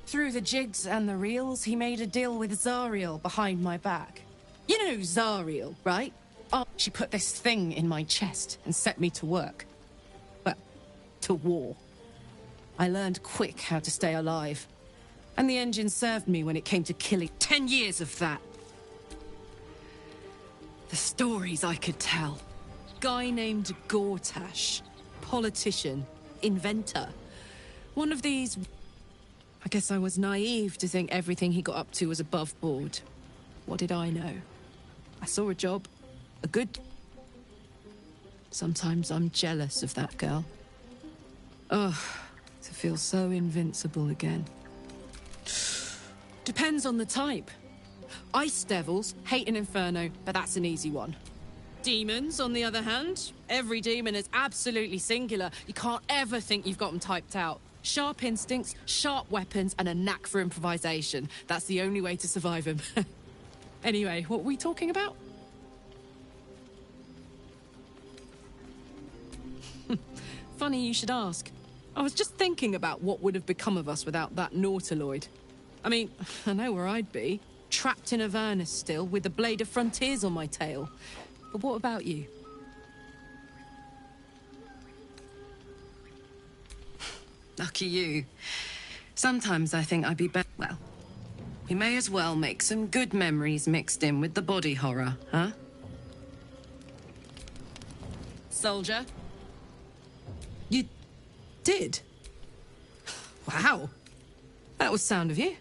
Through the jigs and the reels, he made a deal with Zariel behind my back. You know Zariel, right? Oh, she put this thing in my chest and set me to work. Well, to war. I learned quick how to stay alive. And the engine served me when it came to killing. 10 years of that. The stories I could tell. Guy named Gortash. Politician. Inventor. One of these... I guess I was naive to think everything he got up to was above board. What did I know? I saw a job. A good... Sometimes I'm jealous of that girl. Ugh, to feel so invincible again. Depends on the type. Ice devils hate an inferno, but that's an easy one. Demons, on the other hand, every demon is absolutely singular. You can't ever think you've got them typed out. Sharp instincts, sharp weapons, and a knack for improvisation. That's the only way to survive him. Anyway, what were we talking about? Funny you should ask. I was just thinking about what would have become of us without that Nautiloid. I mean, I know where I'd be. Trapped in Avernus still, with the Blade of Frontiers on my tail. But what about you? Lucky you. Sometimes I think I'd be better. Well, We may as well make some good memories mixed in with the body horror, huh? Soldier? You did? Wow. That was sound of you.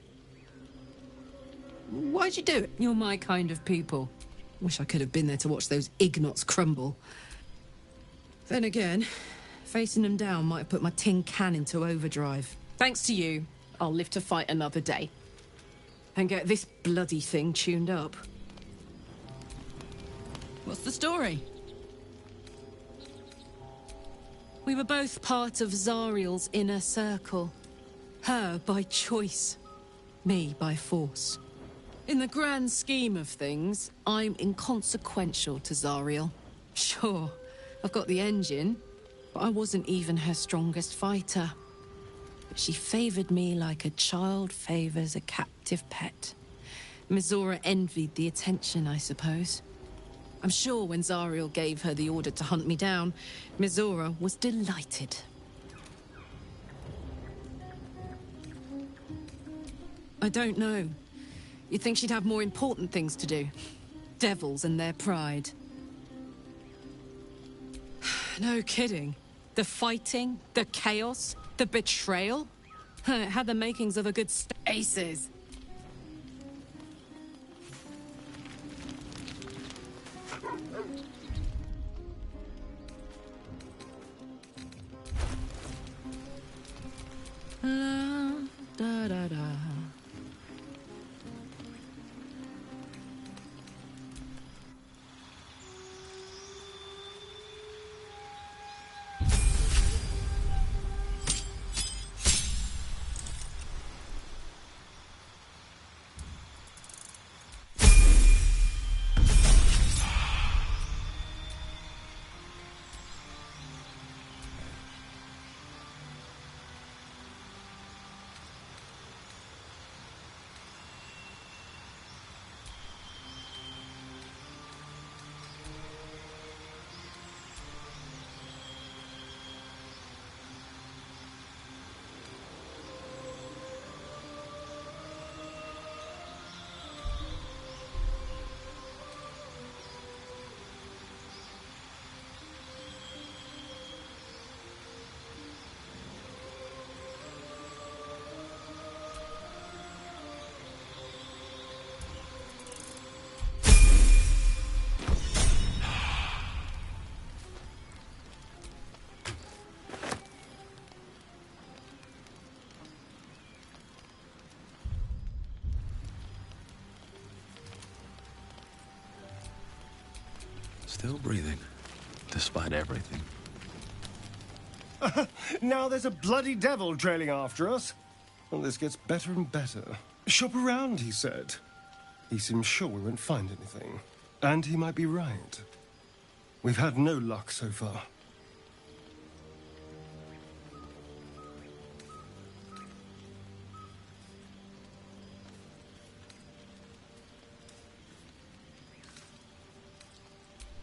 Why'd you do it? You're my kind of people. Wish I could have been there to watch those Ignots crumble. Then again, facing them down might have put my tin can into overdrive. Thanks to you, I'll live to fight another day. And get this bloody thing tuned up. What's the story? We were both part of Zariel's inner circle. Her by choice, me by force. In the grand scheme of things, I'm inconsequential to Zariel. Sure, I've got the engine, but I wasn't even her strongest fighter. But she favored me like a child favors a captive pet. Mizora envied the attention, I suppose. I'm sure when Zariel gave her the order to hunt me down, Mizora was delighted. I don't know. You'd think she'd have more important things to do. Devils and their pride. No kidding. The fighting, the chaos, the betrayal. It had the makings of a good aces. Da da da. Still breathing, despite everything. Now there's a bloody devil trailing after us. Well, this gets better and better. Shop around, he said. He seems sure we won't find anything. And he might be right. We've had no luck so far.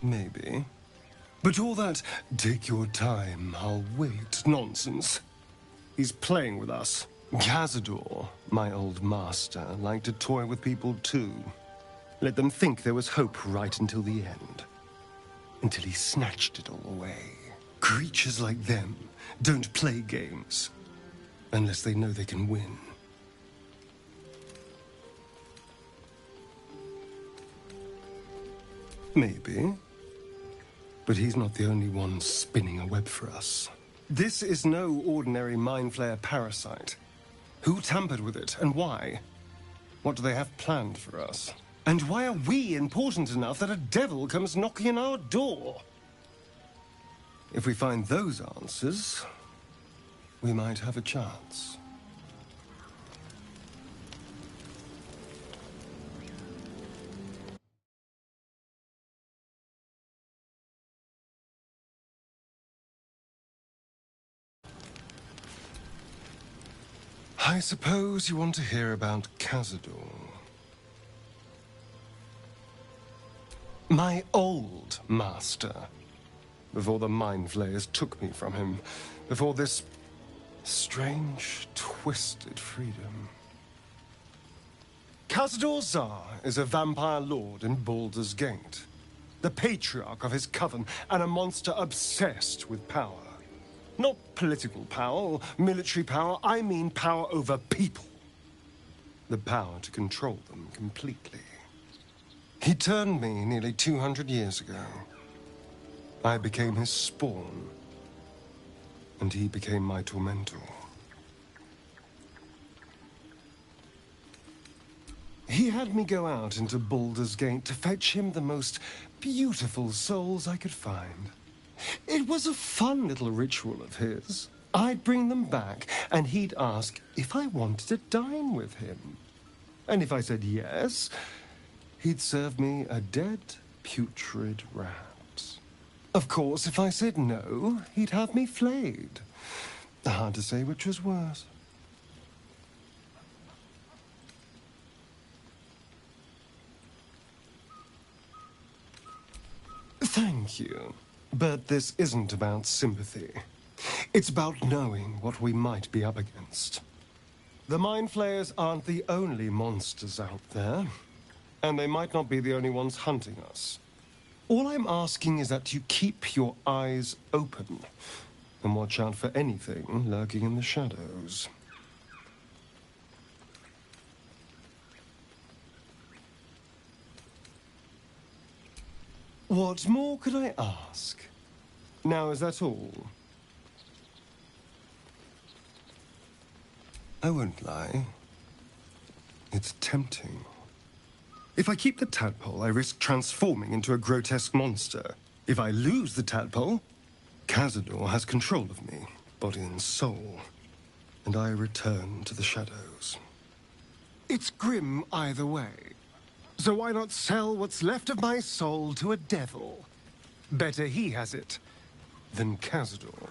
Maybe. But all that, take your time, I'll wait, nonsense. He's playing with us. Cazador, my old master, liked to toy with people too. Let them think there was hope right until the end. Until he snatched it all away. Creatures like them don't play games. Unless they know they can win. Maybe. But he's not the only one spinning a web for us. This is no ordinary Mind Flayer parasite. Who tampered with it, and why? What do they have planned for us? And why are we important enough that a devil comes knocking on our door? If we find those answers, we might have a chance. I suppose you want to hear about Cazador. My old master. Before the Mind Flayers took me from him. Before this strange, twisted freedom. Cazador Zar is a vampire lord in Baldur's Gate, the patriarch of his coven, and a monster obsessed with power. Not political power or military power, I mean power over people. The power to control them completely. He turned me nearly 200 years ago. I became his spawn, and he became my tormentor. He had me go out into Baldur's Gate to fetch him the most beautiful souls I could find. It was a fun little ritual of his. I'd bring them back, and he'd ask if I wanted to dine with him. And if I said yes, he'd serve me a dead, putrid rat. Of course, if I said no, he'd have me flayed. Hard to say which was worse. Thank you. But this isn't about sympathy. It's about knowing what we might be up against. The Mind Flayers aren't the only monsters out there, and they might not be the only ones hunting us. All I'm asking is that you keep your eyes open and watch out for anything lurking in the shadows. What more could I ask? Now, is that all? I won't lie. It's tempting. If I keep the tadpole, I risk transforming into a grotesque monster. If I lose the tadpole, Cazador has control of me, body and soul, and I return to the shadows. It's grim either way. So why not sell what's left of my soul to a devil? Better he has it than Cazador.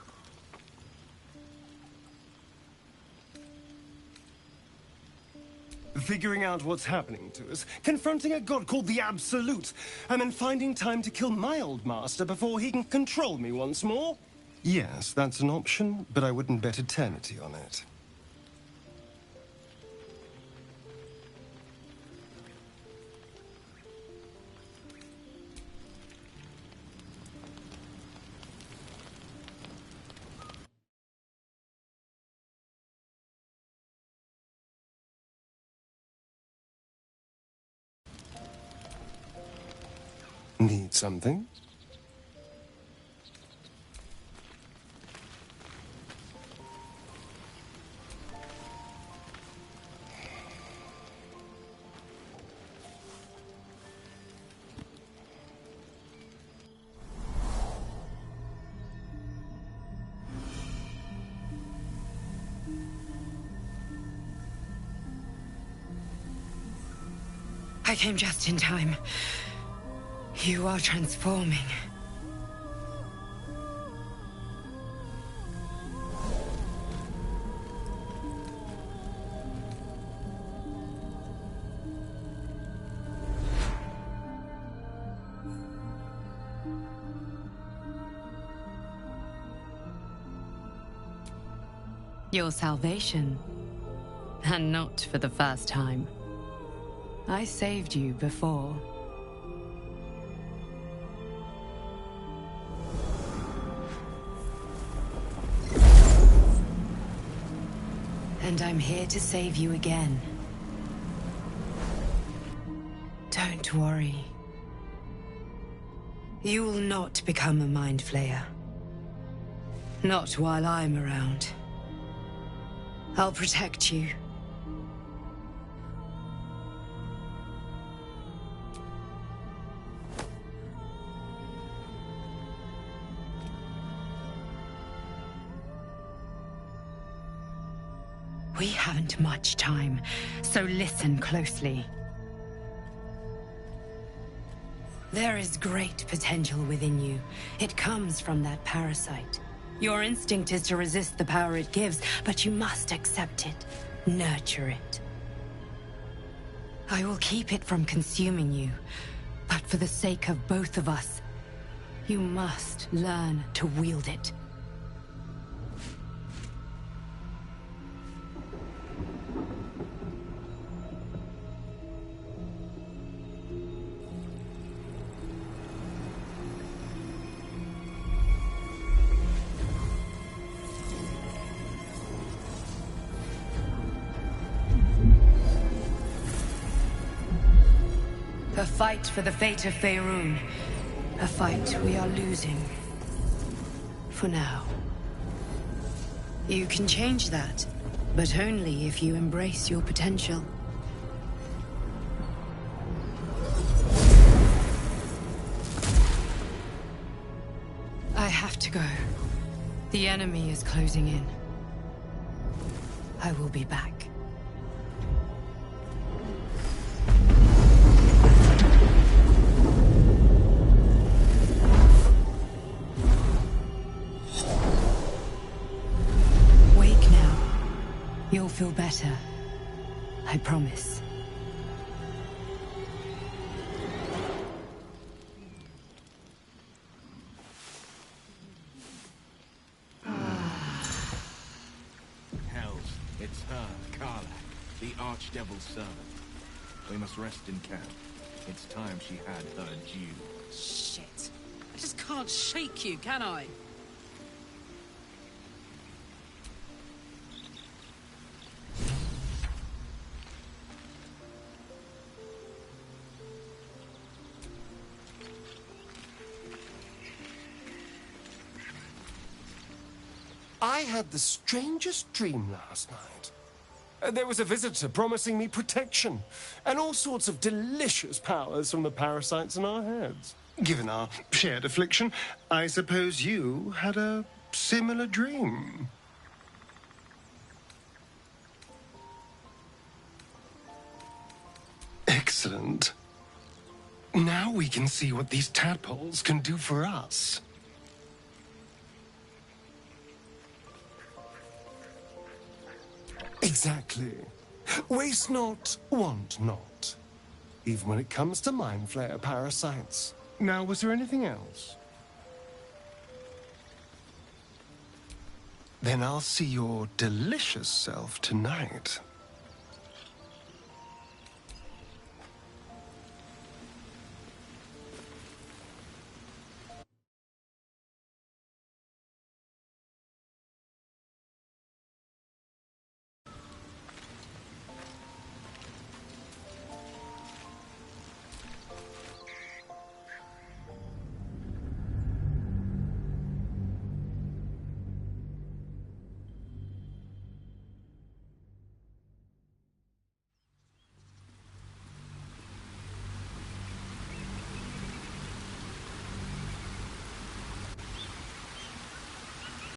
Figuring out what's happening to us, confronting a god called the Absolute, and then finding time to kill my old master before he can control me once more? Yes, that's an option, but I wouldn't bet eternity on it. Need something? I came just in time. You are transforming. Your salvation. And not for the first time. I saved you before. And I'm here to save you again. Don't worry. You will not become a Mind Flayer. Not while I'm around. I'll protect you. We haven't much time, so listen closely. There is great potential within you. It comes from that parasite. Your instinct is to resist the power it gives, but you must accept it, nurture it. I will keep it from consuming you, but for the sake of both of us, you must learn to wield it. fight for the fate of Faerun. A fight we are losing. For now. You can change that, but only if you embrace your potential. I have to go. The enemy is closing in. I will be back. Wake now. You'll feel better. I promise. It's her, Karlach, the Archdevil's servant. We must rest in camp. It's time she had her due. Shit. I just can't shake you, can I? I had the strangest dream last night. There was a visitor promising me protection and all sorts of delicious powers from the parasites in our heads. Given our shared affliction, I suppose you had a similar dream. Excellent. Now we can see what these tadpoles can do for us. Exactly. Waste not, want not. Even when it comes to Mind Flayer parasites. Now, was there anything else? Then I'll see your delicious self tonight.